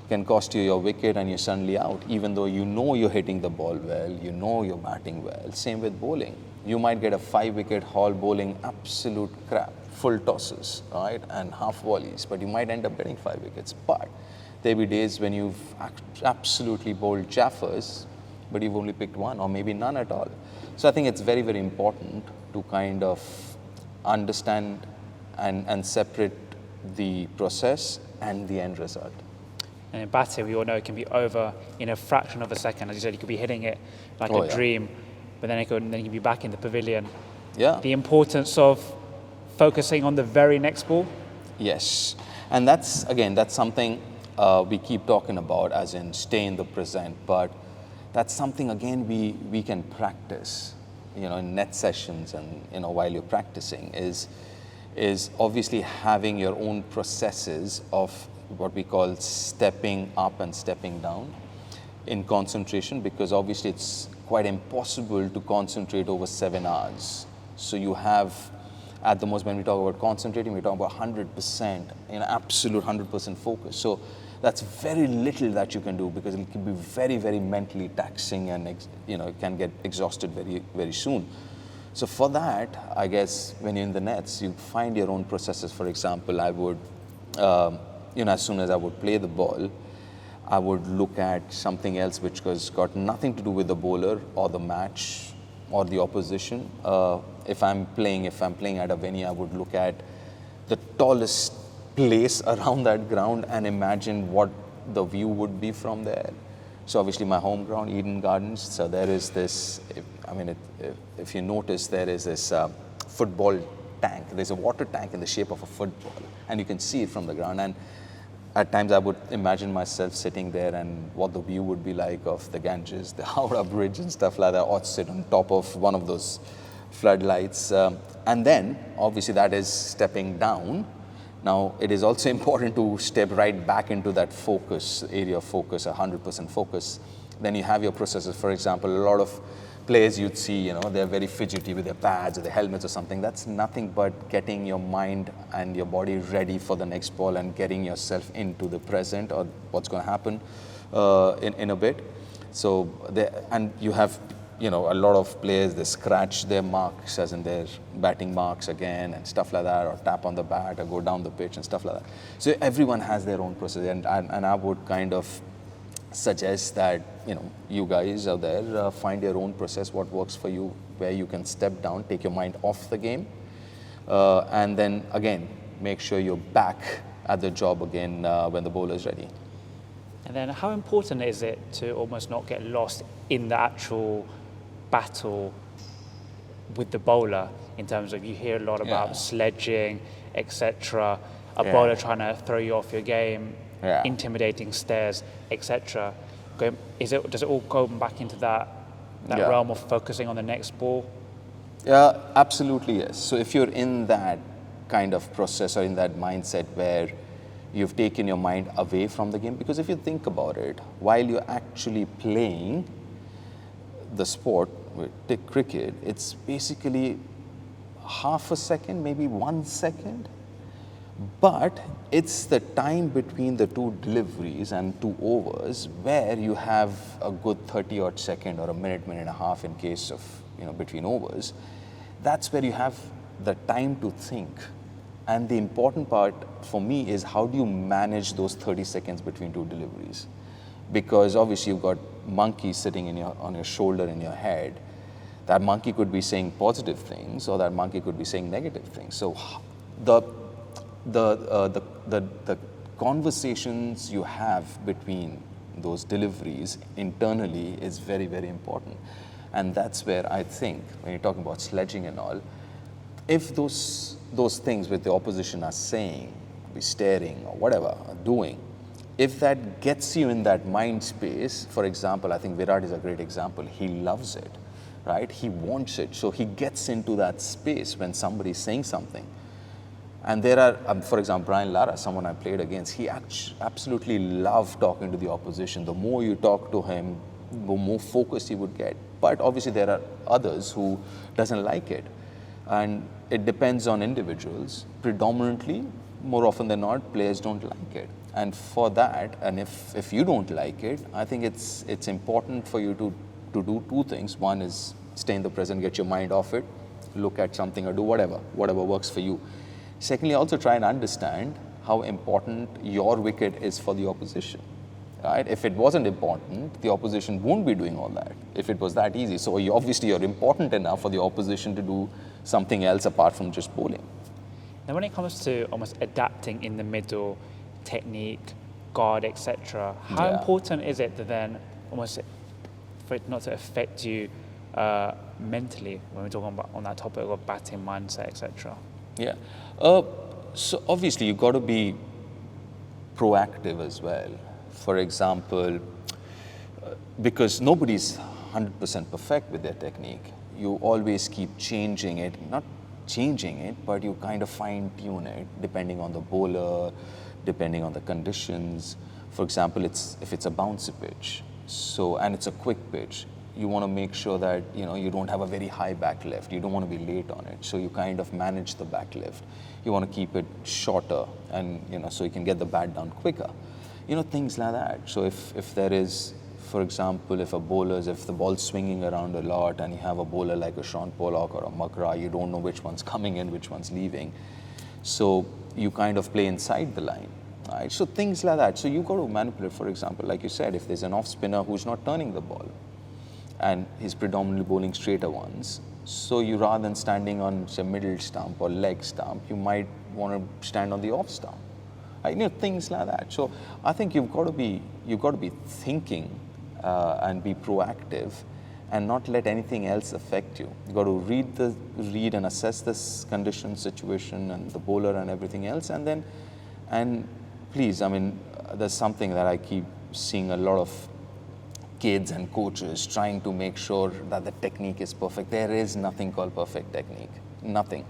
S1: can cost you your wicket and you're suddenly out, even though you know you're hitting the ball well, you know you're batting well. Same with bowling. You might get a 5-wicket haul bowling absolute crap, full tosses, right, and half volleys, but you might end up getting 5 wickets. But there'll be days when you've absolutely bowled jaffers, but you've only picked one or maybe none at all. So I think it's very, very important to kind of understand and separate the process and the end result.
S6: And in batting, we all know it can be over in a fraction of a second. As you said, you could be hitting it like a dream, but then you can be back in the pavilion.
S1: Yeah.
S6: The importance of focusing on the very next ball.
S1: Yes. And that's something we keep talking about, as in stay in the present. But that's something, again, we can practice, you know, in net sessions and, you know, while you're practicing is obviously having your own processes of what we call stepping up and stepping down in concentration, because obviously it's quite impossible to concentrate over 7 hours. So you have, at the most, when we talk about concentrating, we talk about 100%, you know, absolute 100% focus. So that's very little that you can do, because it can be very, very mentally taxing and, you know, it can get exhausted very, very soon. So for that, I guess when you're in the nets, you find your own processes. For example, I would, you know, as soon as I would play the ball, I would look at something else which has got nothing to do with the bowler or the match or the opposition. If I'm playing at a venue, I would look at the tallest place around that ground and imagine what the view would be from there. So obviously my home ground, Eden Gardens, so there is this, if you notice, there is this football tank. There's a water tank in the shape of a football, and you can see it from the ground. And at times I would imagine myself sitting there and what the view would be like of the Ganges, the Howrah Bridge and stuff like that, or sit on top of one of those floodlights. And then, obviously, that is stepping down. Now, it is also important to step right back into that focus, area of focus, 100% focus. Then you have your processes. For example, a lot of players you'd see, you know, they're very fidgety with their pads or their helmets or something. That's nothing but getting your mind and your body ready for the next ball and getting yourself into the present or what's going to happen in a bit. So, and you have, you know, a lot of players, they scratch their marks, as in their batting marks again and stuff like that, or tap on the bat or go down the pitch and stuff like that. So everyone has their own process, and I would kind of suggest that, you know, you guys out there find your own process, what works for you, where you can step down, take your mind off the game, and then again make sure you're back at the job again when the bowler is ready.
S6: And then how important is it to almost not get lost in the actual battle with the bowler, in terms of, you hear a lot about sledging, etc., a bowler trying to throw you off your game, intimidating stares, etc. Does it all go back into that realm of focusing on the next ball?
S1: Yeah, absolutely, yes. So if you're in that kind of process or in that mindset where you've taken your mind away from the game, because if you think about it, while you're actually playing the sport, take cricket, it's basically half a second, maybe 1 second, but it's the time between the two deliveries and 2 overs where you have a good 30-odd second or a minute and a half in case of, you know, between overs. That's where you have the time to think. And the important part for me is, how do you manage those 30 seconds between 2 deliveries? Because obviously you've got monkey sitting on your shoulder in your head, that monkey could be saying positive things, or that monkey could be saying negative things. So the conversations you have between those deliveries internally is very, very important. And that's where I think, when you're talking about sledging and all, if those things with the opposition are saying, be staring or whatever, are doing, if that gets you in that mind space, for example, I think Virat is a great example. He loves it, right? He wants it. So he gets into that space when somebody's saying something. And there are, for example, Brian Lara, someone I played against, he absolutely loved talking to the opposition. The more you talk to him, the more focused he would get. But obviously there are others who doesn't like it. And it depends on individuals. Predominantly, more often than not, players don't like it. And for that, and if you don't like it, I think it's important for you to do two things. One is stay in the present, get your mind off it, look at something or do whatever works for you. Secondly, also try and understand how important your wicket is for the opposition, right? If it wasn't important, the opposition won't be doing all that, if it was that easy. So obviously you're important enough for the opposition to do something else apart from just bowling.
S6: Now, when it comes to almost adapting in the middle, technique, guard, etc., how important is it to then almost for it not to affect you mentally when we're talking about on that topic of batting mindset, etc.?
S1: Yeah. So obviously you've got to be proactive as well. For example, because nobody's 100% perfect with their technique, you always keep changing it, not changing it, but you kind of fine tune it depending on the bowler, depending on the conditions. For example, if it's a bouncy pitch, and it's a quick pitch, you want to make sure that you don't have a very high back lift. You don't want to be late on it, so you kind of manage the back lift. You want to keep it shorter, and so you can get the bat down quicker. Things like that. So if there is, for example, if the ball's swinging around a lot, and you have a bowler like a Sean Pollock or a Makra, you don't know which one's coming in, which one's leaving. So you kind of play inside the line. Right? So things like that. So you got to manipulate. For example, like you said, if there's an off spinner who's not turning the ball, and he's predominantly bowling straighter ones. So you, rather than standing on, say, middle stump or leg stump, you might want to stand on the off stump. Things like that. So I think you've got to be thinking and be proactive, and not let anything else affect you. You've got to read and assess this condition, situation, and the bowler and everything else, and please, there's something that I keep seeing a lot of kids and coaches trying to make sure that the technique is perfect. There is nothing called perfect technique, nothing.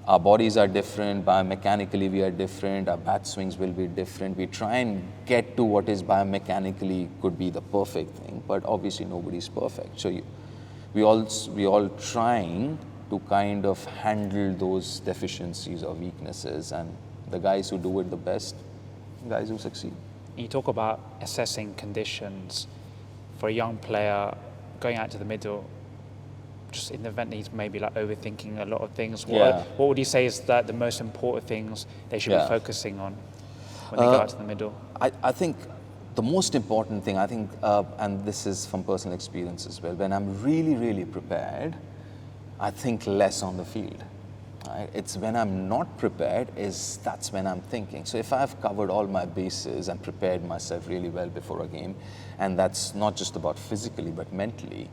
S1: Our bodies are different, biomechanically we are different, our bat swings will be different. We try and get to what is biomechanically could be the perfect thing, but obviously nobody's perfect. So we all trying to kind of handle those deficiencies or weaknesses, and the guys who do it the best, guys who succeed.
S6: You talk about assessing conditions. For a young player going out to the middle, just in the event that he's maybe overthinking a lot of things, what would you say is that the most important things they should be focusing on when they go out to the middle?
S1: I think the most important thing, and this is from personal experience as well, when I'm really, really prepared, I think less on the field. Right? It's when I'm not prepared, that's when I'm thinking. So if I've covered all my bases and prepared myself really well before a game, and that's not just about physically but mentally,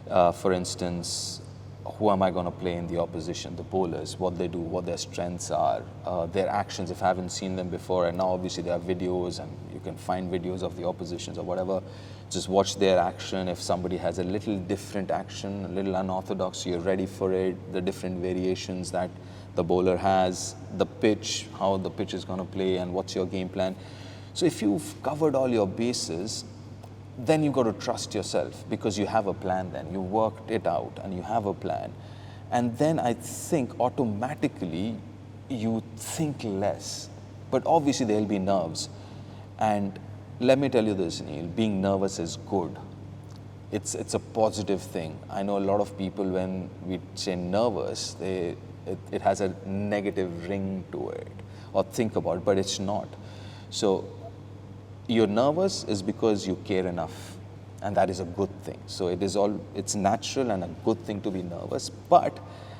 S1: for instance, who am I going to play in the opposition, the bowlers, what they do, what their strengths are, their actions if I haven't seen them before, and now obviously there are videos and you can find videos of the oppositions or whatever, just watch their action. If somebody has a little different action, a little unorthodox, you're ready for it, the different variations that the bowler has, the pitch, how the pitch is going to play and what's your game plan. So if you've covered all your bases, then you've got to trust yourself because you have a plan then. You worked it out and you have a plan. And then I think automatically you think less. But obviously there'll be nerves. And let me tell you this, Neel, being nervous is good. It's a positive thing. I know a lot of people, when we say nervous, it has a negative ring to it or think about it, but it's not. So you're nervous is because you care enough and that is a good thing. So it's natural and a good thing to be nervous, but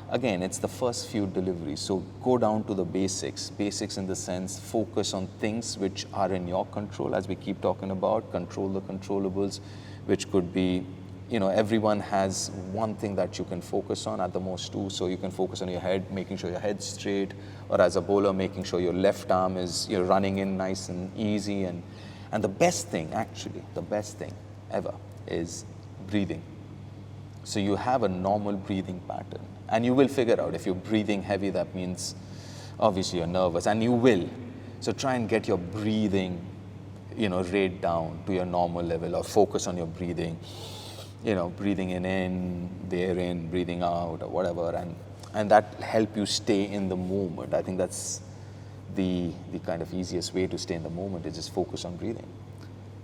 S1: again, it's the first few deliveries. So go down to the basics in the sense, focus on things which are in your control, as we keep talking about, control the controllables, which could be, everyone has one thing that you can focus on, at the most two. So you can focus on your head, making sure your head's straight, or as a bowler, making sure your left arm is, you're running in nice and easy. And the best thing, actually, the best thing ever is breathing. So you have a normal breathing pattern, and you will figure out if you're breathing heavy, that means obviously you're nervous, and you will. So try and get your breathing, rate down to your normal level, or focus on your breathing. Breathing in, there in, breathing out, or whatever, and that help you stay in the moment. I think that's the kind of easiest way to stay in the moment, is just focus on breathing.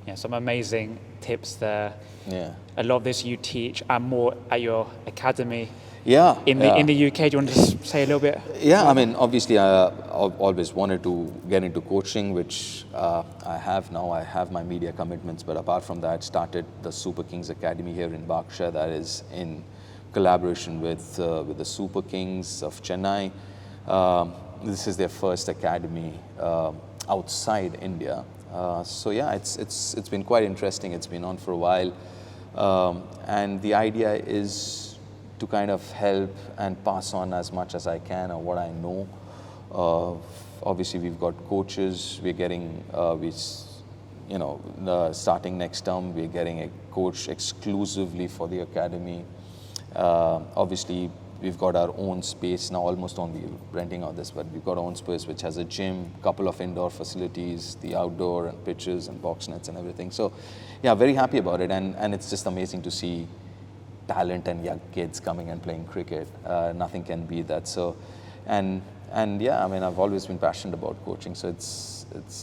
S6: Yeah, some amazing tips there.
S1: Yeah.
S6: A lot of this you teach and more at your academy.
S1: Yeah.
S6: In the UK, do you want to just say a little bit?
S1: Yeah, I mean, obviously, I've always wanted to get into coaching, which I have now. I have my media commitments, but apart from that, started the Super Kings Academy here in Berkshire. That is in collaboration with the Super Kings of Chennai. This is their first academy outside India. So yeah, it's been quite interesting. It's been on for a while, and the idea is to kind of help and pass on as much as I can of what I know. Obviously, we've got coaches. We're getting, starting next term, we're getting a coach exclusively for the academy. Obviously, we've got our own space now, almost only renting out this, but we've got our own space which has a gym, couple of indoor facilities, the outdoor and pitches and box nets and everything. So, yeah, very happy about it, and it's just amazing to see talent and young kids coming and playing cricket. Nothing can beat that. So, and yeah, I mean, I've always been passionate about coaching. So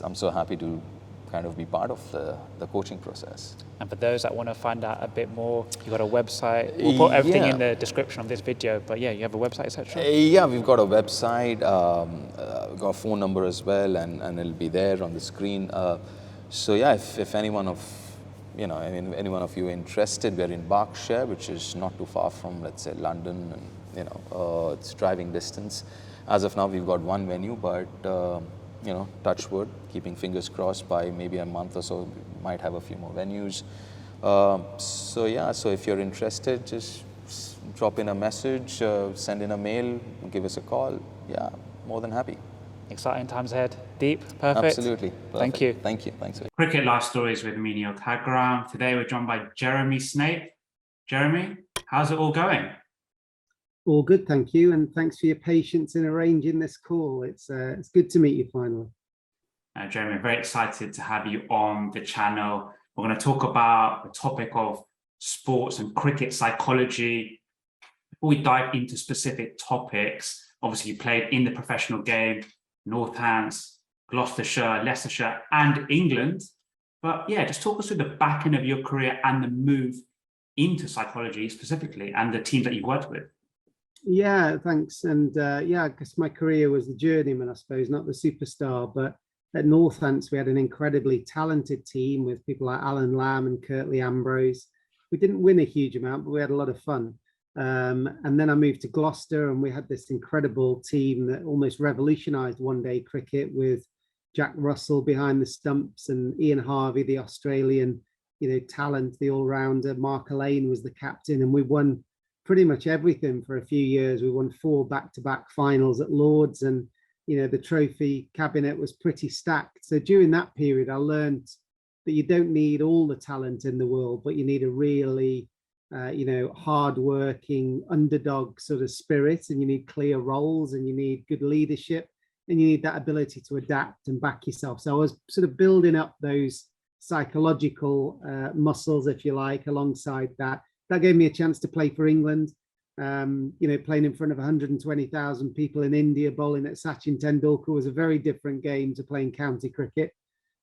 S1: I'm so happy to kind of be part of the coaching process.
S6: And for those that want to find out a bit more, you've got a website. We'll put everything in the description of this video. But yeah, you have a website, etc.
S1: Yeah, we've got a website. We've got a phone number as well, and it'll be there on the screen. So yeah, if anyone of anyone of you interested, we're in Berkshire, which is not too far from, let's say, London, and it's driving distance. As of now, we've got one venue, but touch wood, keeping fingers crossed, by maybe a month or so, we might have a few more venues. So yeah, so if you're interested, just drop in a message, send in a mail, give us a call. Yeah, more than happy.
S6: Exciting times ahead. Deep, perfect.
S1: Absolutely. Perfect.
S6: Thank you.
S1: Thank you. Thanks.
S7: Cricket Life Stories with me, Neel Khagram. Today we're joined by Jeremy Snape. Jeremy, how's it all going?
S4: All good, thank you, and thanks for your patience in arranging this call. It's good to meet you finally.
S7: Jeremy, I'm very excited to have you on the channel. We're going to talk about the topic of sports and cricket psychology. Before we dive into specific topics, obviously you played in the professional game, Northants, Gloucestershire, Leicestershire, and England. But yeah, just talk us through the back end of your career and the move into psychology specifically, and the teams that you've worked with.
S4: Yeah, thanks. And yeah, I guess my career was the journeyman, I suppose, not the superstar. But at Northants, we had an incredibly talented team with people like Alan Lamb and Curtly Ambrose. We didn't win a huge amount, but we had a lot of fun. And then I moved to Gloucester, and we had this incredible team that almost revolutionised one-day cricket, with Jack Russell behind the stumps and Ian Harvey, the Australian, talent, the all-rounder. Mark Elaine was the captain, and we won pretty much everything for a few years. We won 4 back-to-back finals at Lord's, and the trophy cabinet was pretty stacked. So during that period, I learned that you don't need all the talent in the world, but you need a really hard-working underdog sort of spirit, and you need clear roles, and you need good leadership, and you need that ability to adapt and back yourself. So I was sort of building up those psychological muscles, if you like, alongside that. That gave me a chance to play for England, playing in front of 120,000 people in India, bowling at Sachin Tendulkar was a very different game to playing county cricket.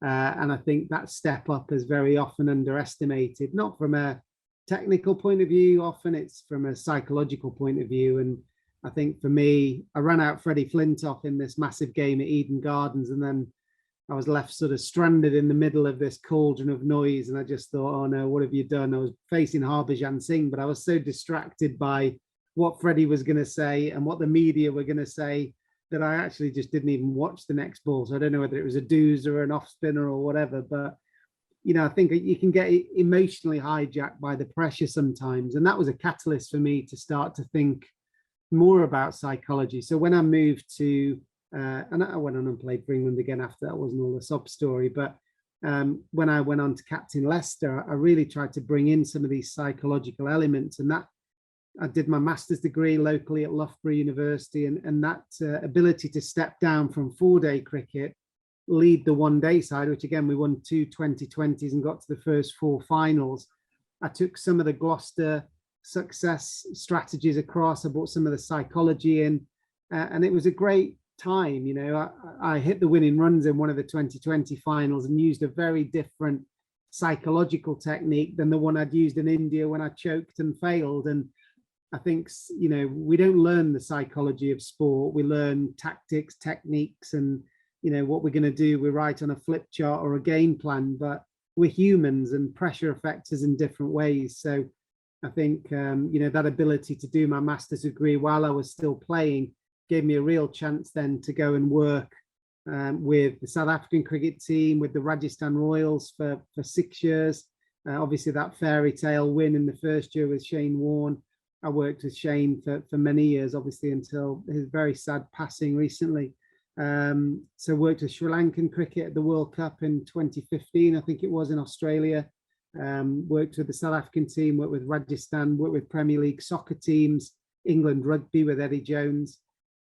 S4: And I think that step up is very often underestimated, not from a technical point of view, often it's from a psychological point of view. And I think for me, I ran out Freddie Flintoff in this massive game at Eden Gardens, and then I was left sort of stranded in the middle of this cauldron of noise. And I just thought, oh no, what have you done? I was facing Harbhajan Singh, but I was so distracted by what Freddie was going to say and what the media were going to say that I actually just didn't even watch the next ball. So I don't know whether it was a doozer or an off spinner or whatever, but you know, I think you can get emotionally hijacked by the pressure sometimes. And that was a catalyst for me to start to think more about psychology. So when I moved to, and I went on and played for England again after that, wasn't all a sob story, but when I went on to captain Leicester, I really tried to bring in some of these psychological elements, and that I did my master's degree locally at Loughborough University, and that ability to step down from 4-day cricket, lead the 1-day side, which again, we won 2 2020s and got to the first 4 finals. I took some of the Gloucester success strategies across. I brought some of the psychology in, and it was a great time. You know, I hit the winning runs in one of the 2020 finals and used a very different psychological technique than the one I'd used in India when I choked and failed. And I think, you know, we don't learn the psychology of sport. We learn tactics, techniques, and you know what we're going to do. We write on a flip chart or a game plan, but we're humans and pressure affects us in different ways. So I think you know, that ability to do my master's degree while I was still playing gave me a real chance then to go and work with the South African cricket team, with the Rajasthan Royals for 6 years. Obviously that fairy tale win in the first year with Shane Warne. I worked with Shane for many years, obviously, until his very sad passing recently. So worked with Sri Lankan cricket at the World Cup in 2015, I think it was, in Australia. Worked with the South African team, worked with Rajasthan, worked with Premier League soccer teams, England rugby with Eddie Jones.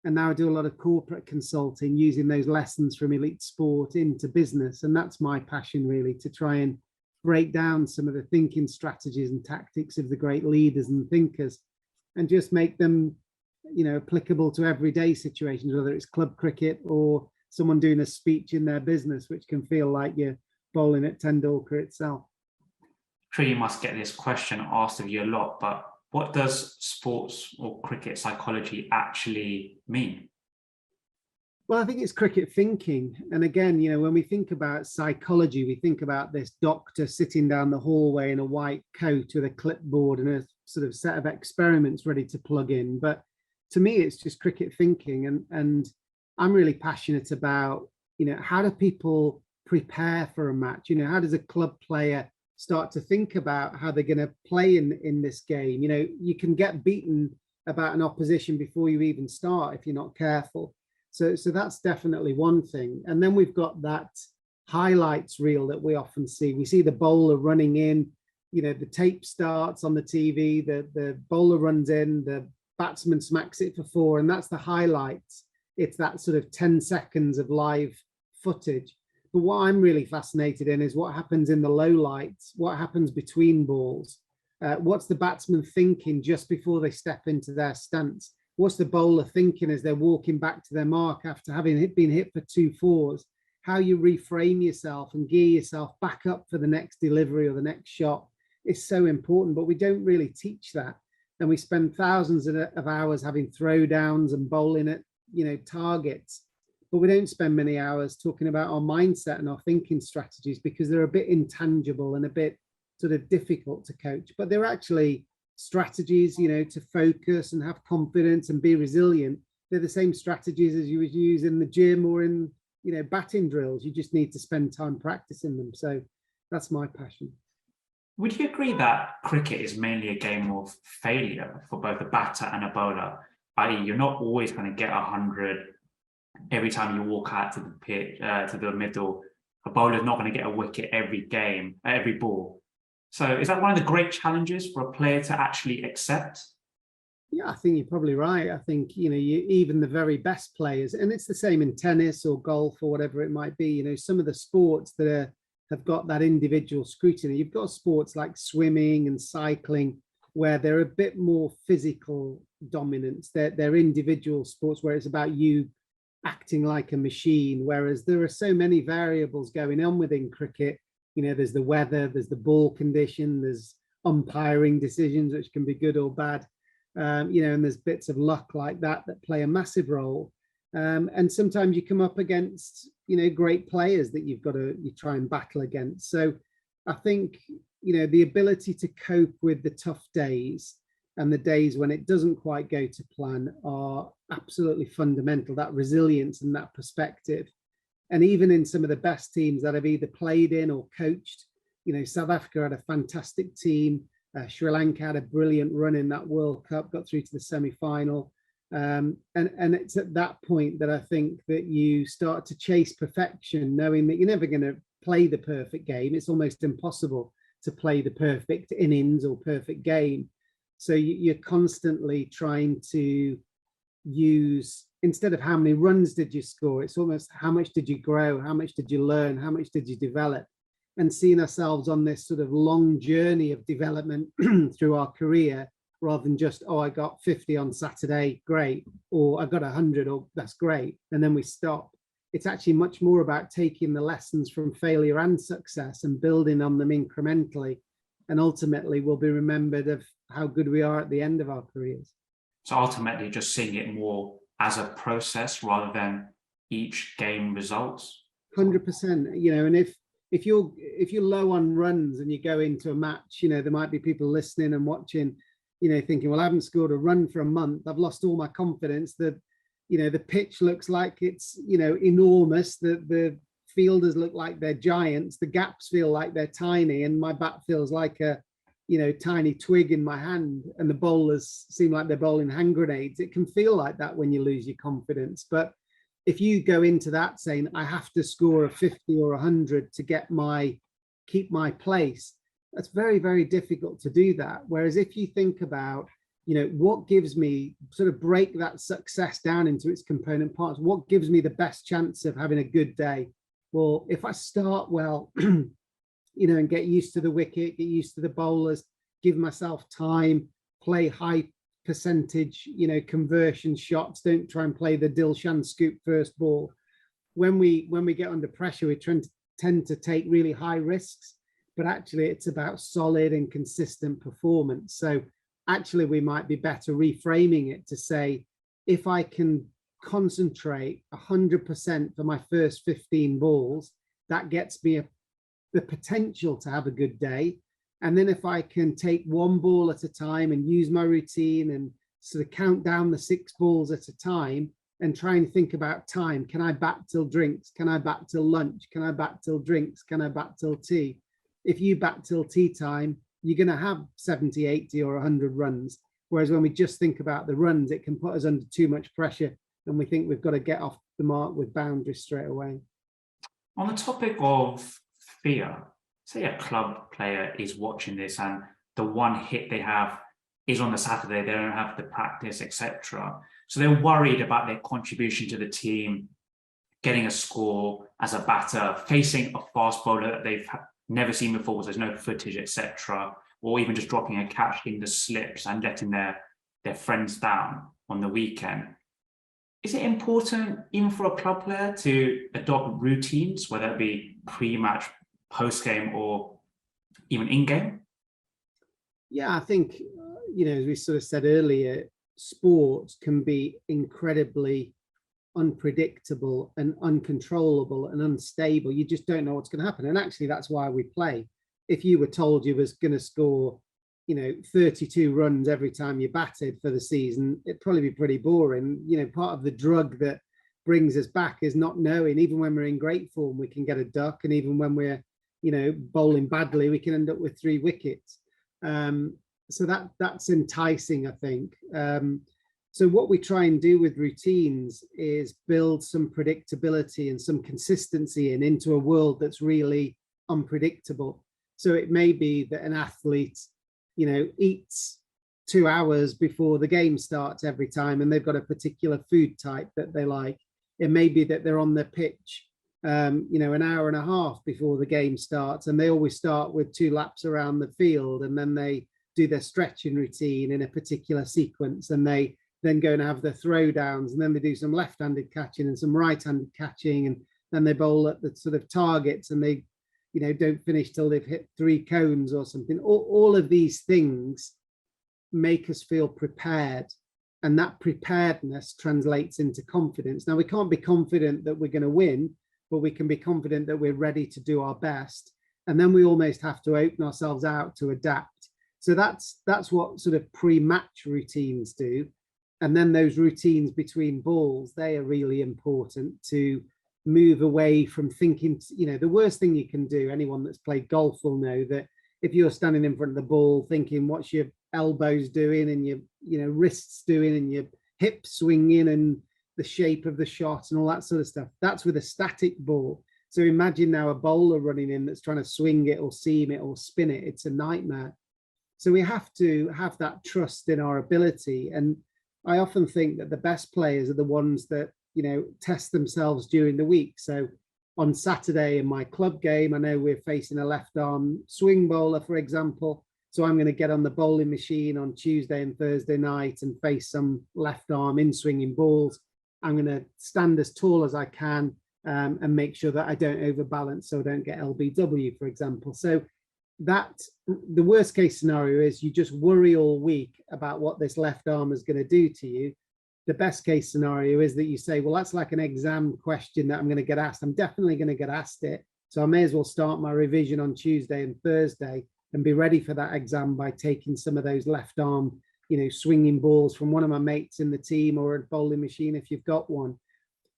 S4: And now I do a lot of corporate consulting, using those lessons from elite sport into business. And that's my passion, really, to try and break down some of the thinking strategies and tactics of the great leaders and thinkers and just make them, you know, applicable to everyday situations, whether it's club cricket or someone doing a speech in their business, which can feel like you're bowling at Tendulkar itself.
S8: Sure, you must get this question asked of you a lot, but what does sports or cricket psychology actually mean?
S4: Well, I think it's cricket thinking. And again, you know, when we think about psychology, we think about this doctor sitting down the hallway in a white coat with a clipboard and a sort of set of experiments ready to plug in. But to me, it's just cricket thinking. And I'm really passionate about, you know, how do people prepare for a match? You know, how does a club player start to think about how they're going to play in this game? You know, you can get beaten about an opposition before you even start if you're not careful. So that's definitely one thing. And then we've got that highlights reel that we often see. We see the bowler running in, you know, the tape starts on the TV, the bowler runs in, the batsman smacks it for 4, and that's the highlights. It's that sort of 10 seconds of live footage. But what I'm really fascinated in is what happens in the low lights, what happens between balls, what's the batsman thinking just before they step into their stance. What's the bowler thinking as they're walking back to their mark after having been hit for 2 4s? How you reframe yourself and gear yourself back up for the next delivery or the next shot is so important, but we don't really teach that. And we spend thousands of hours having throwdowns and bowling at, you know, targets, but we don't spend many hours talking about our mindset and our thinking strategies because they're a bit intangible and a bit sort of difficult to coach, but they're actually strategies, you know, to focus and have confidence and be resilient. They're the same strategies as you would use in the gym or in, you know, batting drills. You just need to spend time practicing them. So that's my passion.
S8: Would you agree that cricket is mainly a game of failure for both a batter and a bowler? I.e., you're not always going to get 100 every time you walk out to the pitch, to the middle. A bowler's not going to get a wicket every game, every ball. So is that one of the great challenges for a player to actually accept?
S4: Yeah, I think you're probably right. I think, you know, even the very best players, and it's the same in tennis or golf or whatever it might be, you know, some of the sports that have got that individual scrutiny. You've got sports like swimming and cycling where they're a bit more physical dominance. They're individual sports where it's about you acting like a machine, whereas there are so many variables going on within cricket. You know, there's the weather, there's the ball condition, there's umpiring decisions, which can be good or bad. You know, and there's bits of luck like that play a massive role. And sometimes you come up against, great players that you try and battle against. So I think, the ability to cope with the tough days and the days when it doesn't quite go to plan are absolutely fundamental, that resilience and that perspective. And even in some of the best teams that I've either played in or coached, South Africa had a fantastic team. Sri Lanka had a brilliant run in that World Cup, got through to the semi-final. And it's at that point that I think that you start to chase perfection, knowing that you're never going to play the perfect game. It's almost impossible to play the perfect innings or perfect game. So you're constantly trying to use, instead of how many runs did you score, it's almost how much did you grow, how much did you learn, how much did you develop, and seeing ourselves on this sort of long journey of development through our career, rather than just, oh, I got 50 on Saturday, great, or I got 100, or that's great, and then we stop. It's actually much more about taking the lessons from failure and success and building on them incrementally, and ultimately we'll be remembered of how good we are at the end of our careers.
S8: So ultimately just seeing it more as a process rather than each game results.
S4: 100%, and if you're low on runs and you go into a match, there might be people listening and watching, thinking, well, I haven't scored a run for a month, I've lost all my confidence. The pitch looks like it's, enormous, the fielders look like they're giants, the gaps feel like they're tiny, and my bat feels like a tiny twig in my hand, and the bowlers seem like they're bowling hand grenades. It can feel like that when you lose your confidence. But if you go into that saying, I have to score a 50 or 100 to keep my place, that's very, very difficult to do that. Whereas if you think about, what gives me, sort of break that success down into its component parts, what gives me the best chance of having a good day? Well, if I start well, and get used to the wicket, get used to the bowlers, give myself time, play high percentage, conversion shots, don't try and play the Dilshan scoop first ball. When we get under pressure, we tend to take really high risks, but actually it's about solid and consistent performance. So actually we might be better reframing it to say, if I can concentrate 100% for my first 15 balls, that gets me the potential to have a good day. And then if I can take one ball at a time and use my routine and sort of count down the 6 balls at a time and try and think about time, can I bat till drinks? Can I bat till lunch? Can I bat till drinks? Can I bat till tea? If you bat till tea time, you're going to have 70, 80 or 100 runs. Whereas when we just think about the runs, it can put us under too much pressure and we think we've got to get off the mark with boundaries straight away.
S8: On the topic of fear, say a club player is watching this and the one hit they have is on the Saturday, they don't have the practice, etc. So they're worried about their contribution to the team, getting a score as a batter, facing a fast bowler that they've never seen before, so there's no footage, etc., or even just dropping a catch in the slips and letting their friends down on the weekend. Is it important, even for a club player, to adopt routines, whether it be pre-match, post-game, or even in-game?
S4: Yeah, I think, as we sort of said earlier, sport can be incredibly unpredictable and uncontrollable and unstable. You just don't know what's going to happen. And actually, that's why we play. If you were told you was going to score, 32 runs every time you batted for the season, it'd probably be pretty boring. Part of the drug that brings us back is not knowing. Even when we're in great form, we can get a duck, and even when we're, bowling badly, we can end up with 3 wickets. So that's enticing, I think. So what we try and do with routines is build some predictability and some consistency into a world that's really unpredictable. So it may be that an athlete, eats 2 hours before the game starts every time, and they've got a particular food type that they like. It may be that they're on the pitch, an hour and a half before the game starts, and they always start with 2 laps around the field, and then they do their stretching routine in a particular sequence, and they then go and have their throwdowns, and then they do some left-handed catching and some right-handed catching, and then they bowl at the sort of targets, and they don't finish till they've hit 3 cones or something. All of these things make us feel prepared. And that preparedness translates into confidence. Now, we can't be confident that we're going to win, but we can be confident that we're ready to do our best. And then we almost have to open ourselves out to adapt. So that's what sort of pre-match routines do. And then those routines between balls, they are really important to move away from thinking, you know, the worst thing you can do, anyone that's played golf will know that if you're standing in front of the ball thinking what's your elbows doing and your wrists doing and your hips swinging and the shape of the shot and all that sort of stuff, that's with a static ball. So imagine now a bowler running in that's trying to swing it or seam it or spin it. It's a nightmare. So we have to have that trust in our ability. And I often think that the best players are the ones that, you know, test themselves during the week. So on Saturday in my club game, I know we're facing a left arm swing bowler, for example. So I'm going to get on the bowling machine on Tuesday and Thursday night and face some left arm in swinging balls. I'm going to stand as tall as I can and make sure that I don't overbalance so I don't get LBW, for example. So that the worst case scenario is you just worry all week about what this left arm is going to do to you. The best case scenario is that you say, well, that's like an exam question that I'm going to get asked. I'm definitely going to get asked it. So I may as well start my revision on Tuesday and Thursday and be ready for that exam by taking some of those left arm, you know, swinging balls from one of my mates in the team or a bowling machine if you've got one.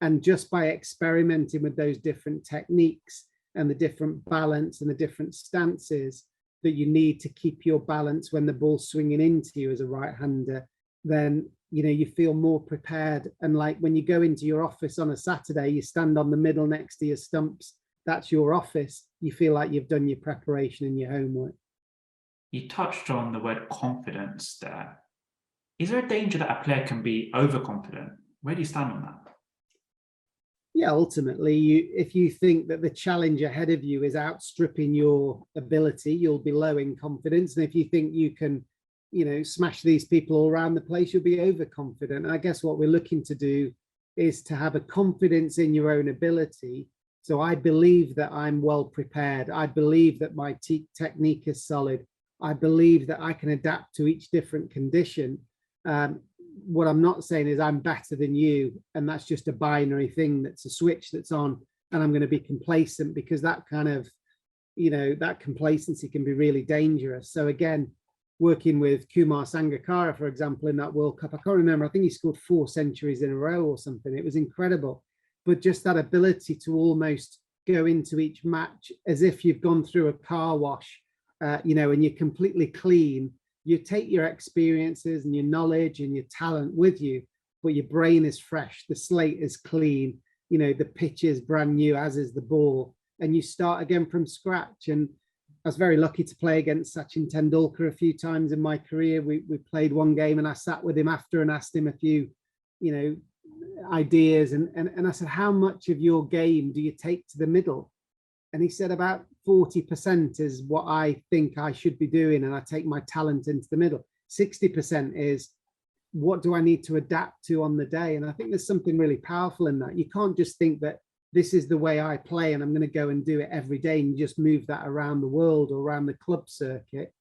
S4: And just by experimenting with those different techniques and the different balance and the different stances that you need to keep your balance when the ball's swinging into you as a right-hander, then, you know, you feel more prepared. And like when you go into your office on a Saturday, you stand on the middle next to your stumps, that's your office. You feel like you've done your preparation and your homework.
S8: You touched on the word confidence there. Is there a danger that a player can be overconfident? Where do you stand on that?
S4: Yeah, ultimately, if you think that the challenge ahead of you is outstripping your ability, you'll be low in confidence. And if you think you can, you know, smash these people all around the place, you'll be overconfident. And I guess what we're looking to do is to have a confidence in your own ability. So I believe that I'm well prepared. I believe that my technique is solid. I believe that I can adapt to each different condition. What I'm not saying is I'm better than you, and that's just a binary thing, that's a switch that's on, and I'm going to be complacent, because that kind of, you know, that complacency can be really dangerous. So again, working with Kumar Sangakkara, for example, in that World Cup, I can't remember, I think he scored 4 centuries in a row or something. It was incredible. But just that ability to almost go into each match as if you've gone through a car wash, you know, and you're completely clean. You take your experiences and your knowledge and your talent with you, but your brain is fresh, the slate is clean, you know, the pitch is brand new, as is the ball, and you start again from scratch. And I was very lucky to play against Sachin Tendulkar a few times in my career. We played one game and I sat with him after and asked him a few, you know, ideas. And I said, how much of your game do you take to the middle? And he said about 40% is what I think I should be doing, and I take my talent into the middle. 60% is what do I need to adapt to on the day? And I think there's something really powerful in that. You can't just think that this is the way I play and I'm going to go and do it every day and just move that around the world or around the club circuit.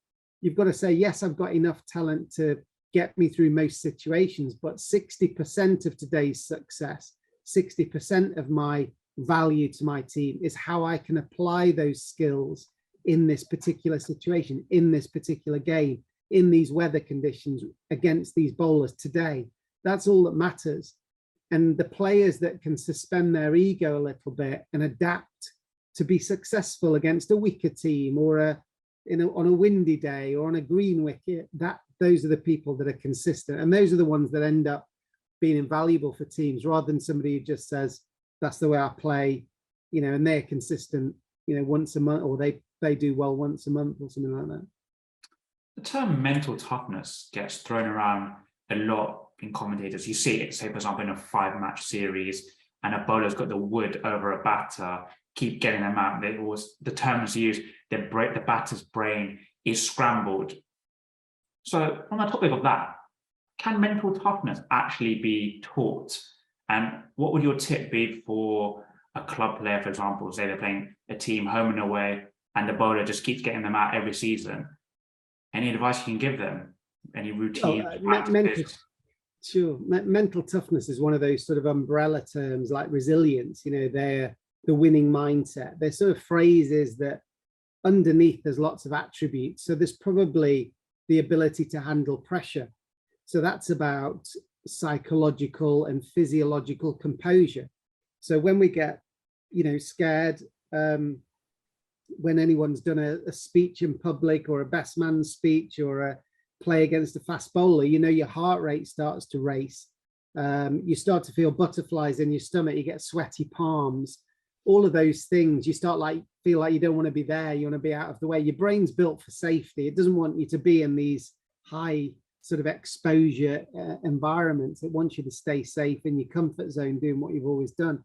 S4: You've got to say, yes, I've got enough talent to get me through most situations, but 60% of today's success, 60% of my value to my team is how I can apply those skills in this particular situation, in this particular game, in these weather conditions, against these bowlers today. That's all that matters. And the players that can suspend their ego a little bit and adapt to be successful against a weaker team or on a windy day or on a green wicket, those are the people that are consistent. And those are the ones that end up being invaluable for teams, rather than somebody who just says, that's the way I play, you know, and they're consistent, you know, once a month, or they do well once a month or something like that.
S8: The term mental toughness gets thrown around a lot in commentators. You see it, say, for example, in a 5-match series, and a bowler's got the wood over a batter, keep getting them out. The term is used, the batter's brain is scrambled. So on the topic of that, can mental toughness actually be taught? And what would your tip be for a club player, for example, say they're playing a team home and away, and the bowler just keeps getting them out every season? Any advice you can give them? Any routine?
S4: Sure. Mental toughness is one of those sort of umbrella terms like resilience, they're the winning mindset. They're sort of phrases that underneath there's lots of attributes. So there's probably the ability to handle pressure. So that's about psychological and physiological composure. So when we get, scared, when anyone's done a speech in public or a best man speech or a play against a fast bowler, your heart rate starts to race. You start to feel butterflies in your stomach, you get sweaty palms, all of those things. You start feel like you don't want to be there, you want to be out of the way. Your brain's built for safety. It doesn't want you to be in these high sort of exposure environments. It wants you to stay safe in your comfort zone doing what you've always done.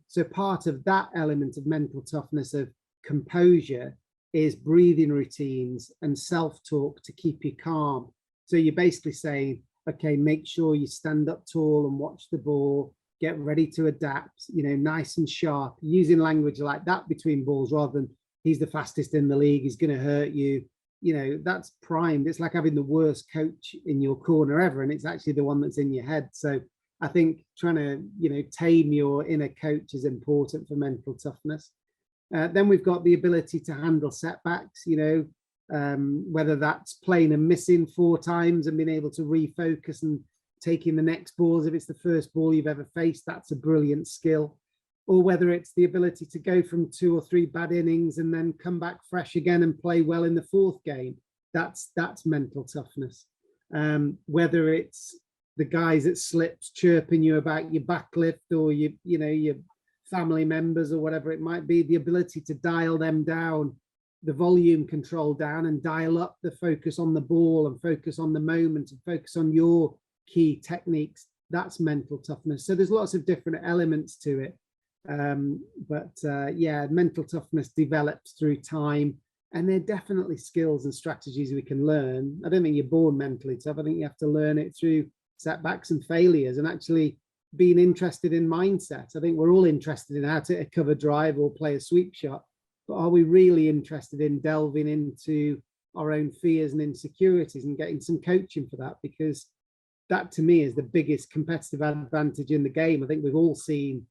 S4: So part of that element of mental toughness, of composure, is breathing routines and self-talk to keep you calm. So you're basically saying, okay, make sure you stand up tall and watch the ball, get ready to adapt, nice and sharp, using language like that between balls rather than he's the fastest in the league, he's going to hurt you. That's primed. It's like having the worst coach in your corner ever, and it's actually the one that's in your head. So I think trying to, tame your inner coach is important for mental toughness. Then we've got the ability to handle setbacks, whether that's playing and missing 4 times and being able to refocus and taking the next balls. If it's the first ball you've ever faced, that's a brilliant skill. Or whether it's the ability to go from 2 or 3 bad innings and then come back fresh again and play well in the 4th game, that's mental toughness. Whether it's the guys at slips chirping you about your backlift or your family members or whatever it might be, the ability to dial them down, the volume control down, and dial up the focus on the ball and focus on the moment and focus on your key techniques, that's mental toughness. So there's lots of different elements to it. Yeah, mental toughness develops through time, and there are definitely skills and strategies we can learn. I don't think you're born mentally tough. I think you have to learn it through setbacks and failures, and actually being interested in mindset. I think we're all interested in how to hit a cover drive or play a sweep shot, but are we really interested in delving into our own fears and insecurities and getting some coaching for that? Because that to me is the biggest competitive advantage in the game. I think we've all seen,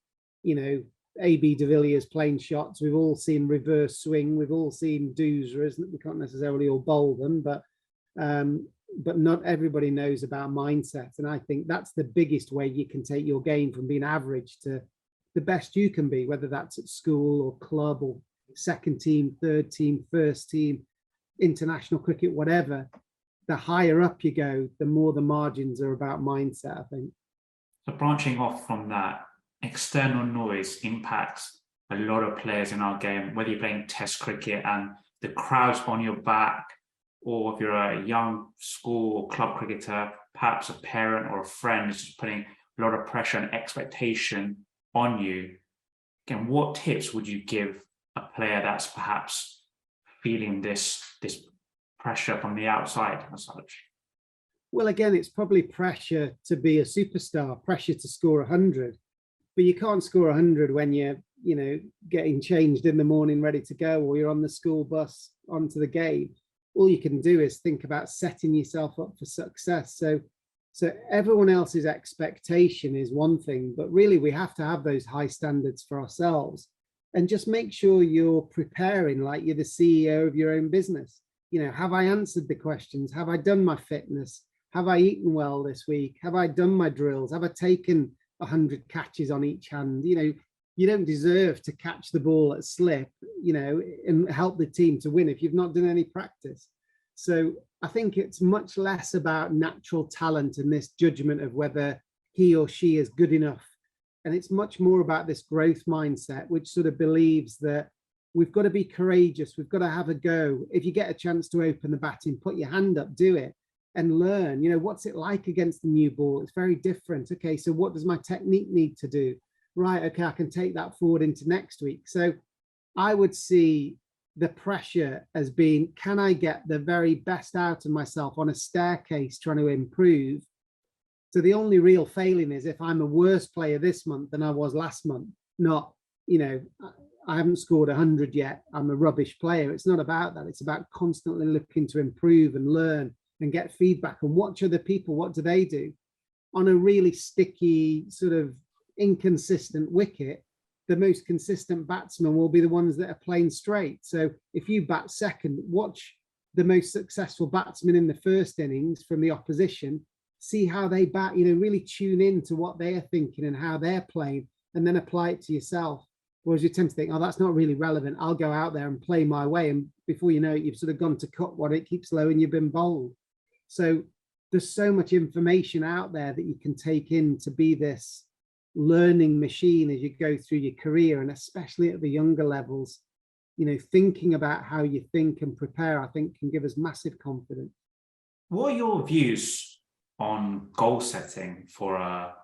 S4: AB de Villiers playing shots. We've all seen reverse swing. We've all seen doosers. We can't necessarily all bowl them, but not everybody knows about mindset. And I think that's the biggest way you can take your game from being average to the best you can be, whether that's at school or club or second team, third team, first team, international cricket, whatever. The higher up you go, the more the margins are about mindset, I think.
S8: So branching off from that, external noise impacts a lot of players in our game, whether you're playing test cricket and the crowd's on your back, or if you're a young school or club cricketer, perhaps a parent or a friend is just putting a lot of pressure and expectation on you. Again, what tips would you give a player that's perhaps feeling this pressure from the outside as such?
S4: Well, again, it's probably pressure to be a superstar, pressure to score 100, but you can't score 100 when you're, getting changed in the morning, ready to go, or you're on the school bus onto the game. All you can do is think about setting yourself up for success. So everyone else's expectation is one thing, but really we have to have those high standards for ourselves, and just make sure you're preparing like you're the CEO of your own business. Have I answered the questions? Have I done my fitness? Have I eaten well this week? Have I done my drills? Have I taken 100 catches on each hand? You don't deserve to catch the ball at slip, and help the team to win if you've not done any practice. So I think it's much less about natural talent and this judgment of whether he or she is good enough. And it's much more about this growth mindset, which sort of believes that we've got to be courageous. We've got to have a go. If you get a chance to open the batting, put your hand up, do it and learn. What's it like against the new ball? It's very different. Okay, so what does my technique need to do? Right, okay, I can take that forward into next week. So I would see the pressure as being, can I get the very best out of myself on a staircase trying to improve? So the only real failing is if I'm a worse player this month than I was last month, not, I haven't scored 100 yet, I'm a rubbish player. It's not about that. It's about constantly looking to improve and learn and get feedback and watch other people. What do they do? on a really sticky, sort of inconsistent wicket, the most consistent batsmen will be the ones that are playing straight. So if you bat second, watch the most successful batsmen in the first innings from the opposition, see how they bat, you know, really tune in to what they're thinking and how they're playing, and then apply it to yourself. Whereas you tend to think, oh, that's not really relevant, I'll go out there and play my way. And before you know it, you've sort of gone to cut one, it keeps low and you've been bowled. So there's so much information out there that you can take in to be this learning machine as you go through your career, and especially at the younger levels. You know, thinking about how you think and prepare, I think, can give us massive confidence.
S8: What are your views on goal setting for a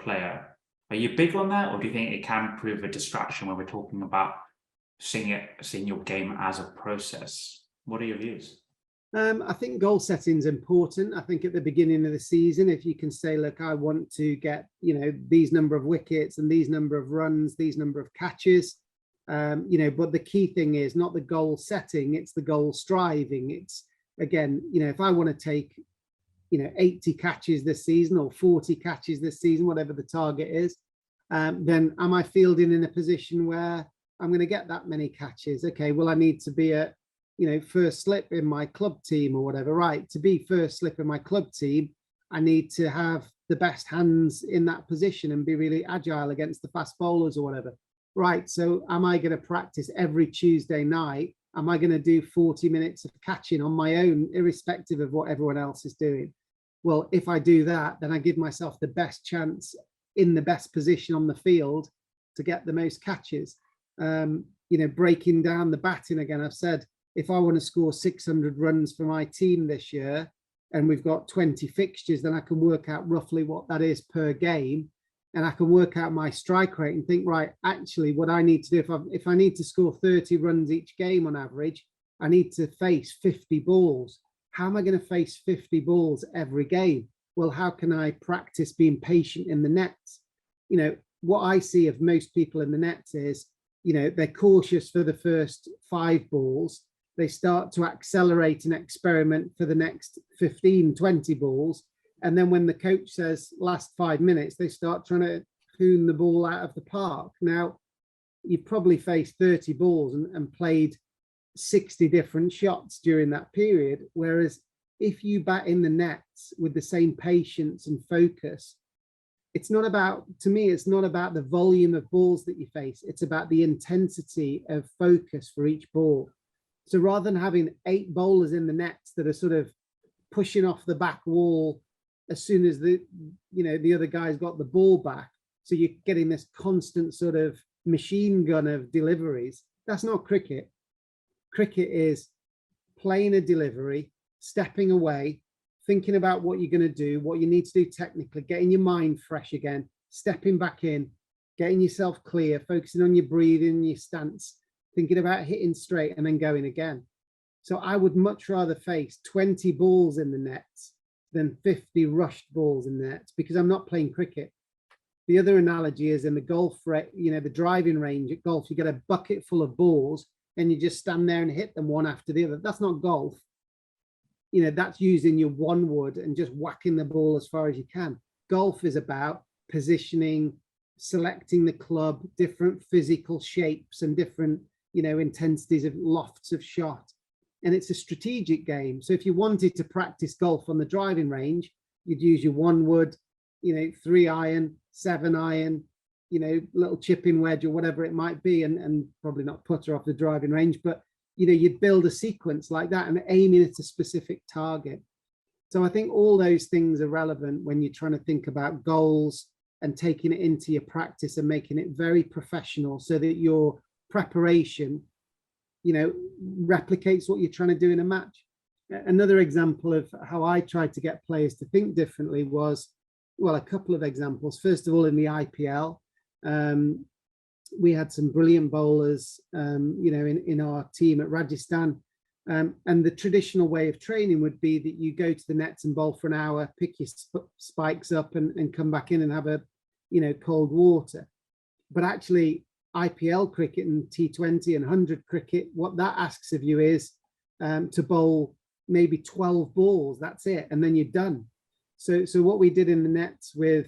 S8: player? Are you big on that, or do you think it can prove a distraction when we're talking about seeing your game as a process? What are your views?
S4: I think goal setting is important. I think at the beginning of the season, if you can say, look, I want to get, you know, these number of wickets and these number of runs, these number of catches, you know, but the key thing is not the goal setting, it's the goal striving. It's, again, you know, if I want to take, you know, 80 catches this season or 40 catches this season, whatever the target is, then am I fielding in a position where I'm going to get that many catches? Okay, well, I need to be at, you know, first slip in my club team or whatever, right? To be first slip in my club team, I need to have the best hands in that position and be really agile against the fast bowlers or whatever. Right, so am I going to practice every Tuesday night? Am I going to do 40 minutes of catching on my own, irrespective of what everyone else is doing? Well, if I do that, then I give myself the best chance in the best position on the field to get the most catches. You know, breaking down the batting again, I've said, if I want to score 600 runs for my team this year, and we've got 20 fixtures, then I can work out roughly what that is per game. And I can work out my strike rate and think, right, actually what I need to do, if I need to score 30 runs each game on average, I need to face 50 balls. How am I going to face 50 balls every game? Well, how can I practice being patient in the nets? You know, what I see of most people in the nets is, you know, they're cautious for the first 5 balls. They start to accelerate and experiment for the next 15, 20 balls. And then when the coach says last 5 minutes, they start trying to hoon the ball out of the park. Now, you've probably faced 30 balls and played 60 different shots during that period. Whereas if you bat in the nets with the same patience and focus, it's not about, to me, it's not about the volume of balls that you face. It's about the intensity of focus for each ball. So rather than having 8 bowlers in the nets that are sort of pushing off the back wall as soon as the, you know, the other guy's got the ball back, so you're getting this constant sort of machine gun of deliveries, that's not cricket. Cricket is playing a delivery, stepping away, thinking about what you're going to do, what you need to do technically, getting your mind fresh again, stepping back in, getting yourself clear, focusing on your breathing, your stance, thinking about hitting straight and then going again. So I would much rather face 20 balls in the nets than 50 rushed balls in the nets, because I'm not playing cricket. The other analogy is in the golf, you know, the driving range at golf, you get a bucket full of balls and you just stand there and hit them one after the other. That's not golf. You know, that's using your one wood and just whacking the ball as far as you can. Golf is about positioning, selecting the club, different physical shapes and different, you know, intensities of lofts of shot. And it's a strategic game. So if you wanted to practice golf on the driving range, you'd use your one wood, you know, 3 iron, 7 iron, you know, little chipping wedge or whatever it might be, and probably not putter off the driving range, but, you know, you'd build a sequence like that and aiming at a specific target. So I think all those things are relevant when you're trying to think about goals and taking it into your practice and making it very professional so that your preparation, you know, replicates what you're trying to do in a match. Another example of how I tried to get players to think differently was, well, a couple of examples. First of all, in the IPL, we had some brilliant bowlers, you know, in our team at Rajasthan. And the traditional way of training would be that you go to the nets and bowl for an hour, pick your spikes up and come back in and have a, you know, cold water. But actually, IPL cricket and T20 and 100 cricket, what that asks of you is to bowl maybe 12 balls, that's it, and then you're done. So what we did in the nets with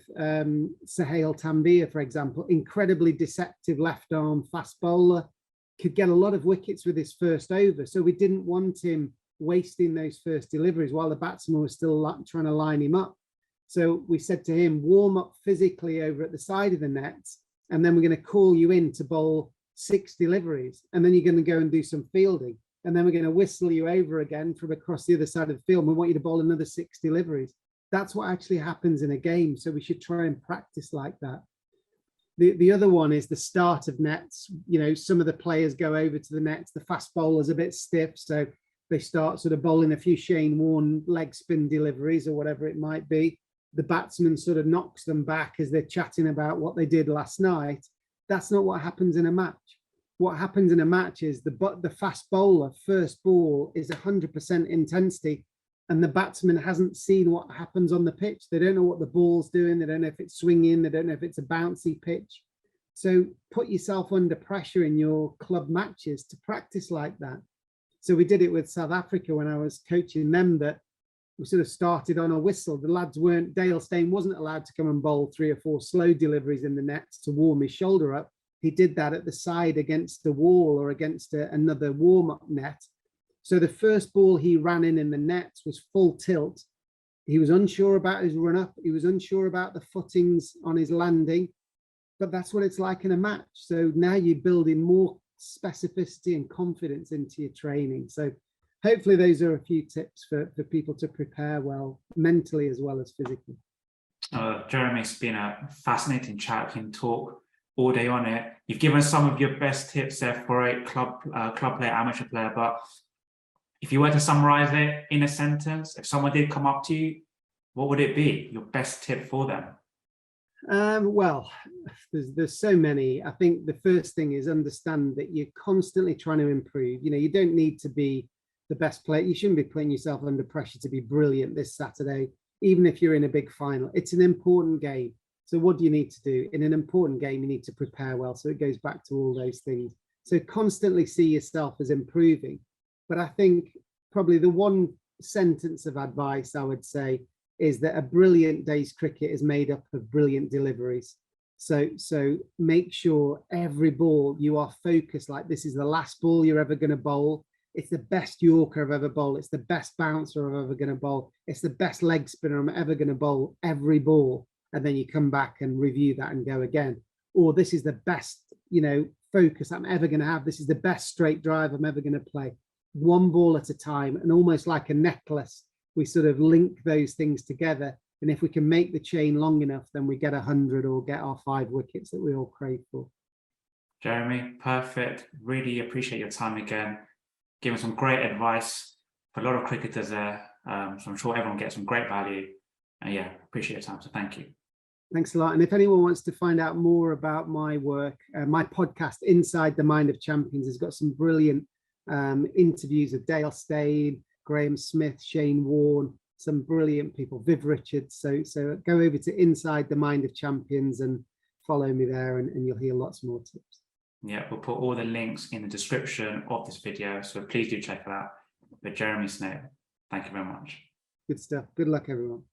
S4: Sahel Tambia, for example, incredibly deceptive left arm fast bowler, could get a lot of wickets with his first over. So we didn't want him wasting those first deliveries while the batsman was still trying to line him up. So we said to him, warm up physically over at the side of the nets, and then we're going to call you in to bowl 6 deliveries. And then you're going to go and do some fielding. And then we're going to whistle you over again from across the other side of the field. We want you to bowl another 6 deliveries. That's what actually happens in a game. So we should try and practice like that. The other one is the start of nets. You know, some of the players go over to the nets. The fast bowler's a bit stiff. So they start sort of bowling a few Shane Warne leg spin deliveries or whatever it might be. The batsman sort of knocks them back as they're chatting about what they did last night. That's not what happens in a match. What happens in a match is the fast bowler first ball is 100% intensity, and the batsman hasn't seen what happens on the pitch. They don't know what the ball's doing. They don't know if it's swinging. They don't know if it's a bouncy pitch. So put yourself under pressure in your club matches to practice like that. So we did it with South Africa when I was coaching them, that we sort of started on a whistle. The lads weren't, Dale Steyn wasn't allowed to come and bowl 3 or 4 slow deliveries in the nets to warm his shoulder up. He did that at the side against the wall or against another warm-up net. So the first ball he ran in the nets was full tilt. He was unsure about his run-up. He was unsure about the footings on his landing. But that's what it's like in a match. So now you're building more specificity and confidence into your training. So hopefully those are a few tips for people to prepare well, mentally as well as physically.
S8: Jeremy, it's been a fascinating chat. We can talk all day on it. You've given some of your best tips there for a club player, amateur player, but if you were to summarize it in a sentence, if someone did come up to you, what would it be? Your best tip for them?
S4: Well, there's so many. I think the first thing is understand that you're constantly trying to improve. You know, you don't need to be the best player. You shouldn't be putting yourself under pressure to be brilliant this Saturday, even if you're in a big final. It's an important game. So what do you need to do? In an important game, you need to prepare well. So it goes back to all those things. So constantly see yourself as improving. But I think probably the one sentence of advice I would say is that a brilliant day's cricket is made up of brilliant deliveries. So make sure every ball you are focused like this is the last ball you're ever going to bowl. It's the best Yorker I've ever bowled. It's the best bouncer I'm ever going to bowl. It's the best leg spinner I'm ever going to bowl every ball. And then you come back and review that and go again. Or this is the best, you know, focus I'm ever going to have. This is the best straight drive I'm ever going to play. One ball at a time, and almost like a necklace, we sort of link those things together. And if we can make the chain long enough, then we get 100 or get our 5 wickets that we all crave for.
S8: Jeremy, perfect. Really appreciate your time again. Giving some great advice for a lot of cricketers there. So I'm sure everyone gets some great value. And yeah, appreciate your time. So thank you.
S4: Thanks a lot. And if anyone wants to find out more about my work, my podcast, Inside the Mind of Champions, has got some brilliant interviews of Dale Steyn, Graham Smith, Shane Warne, some brilliant people, Viv Richards. So go over to Inside the Mind of Champions and follow me there, and you'll hear lots more tips.
S8: Yeah, we'll put all the links in the description of this video, so please do check it out. But Jeremy Snape, thank you very much.
S4: Good stuff. Good luck, everyone.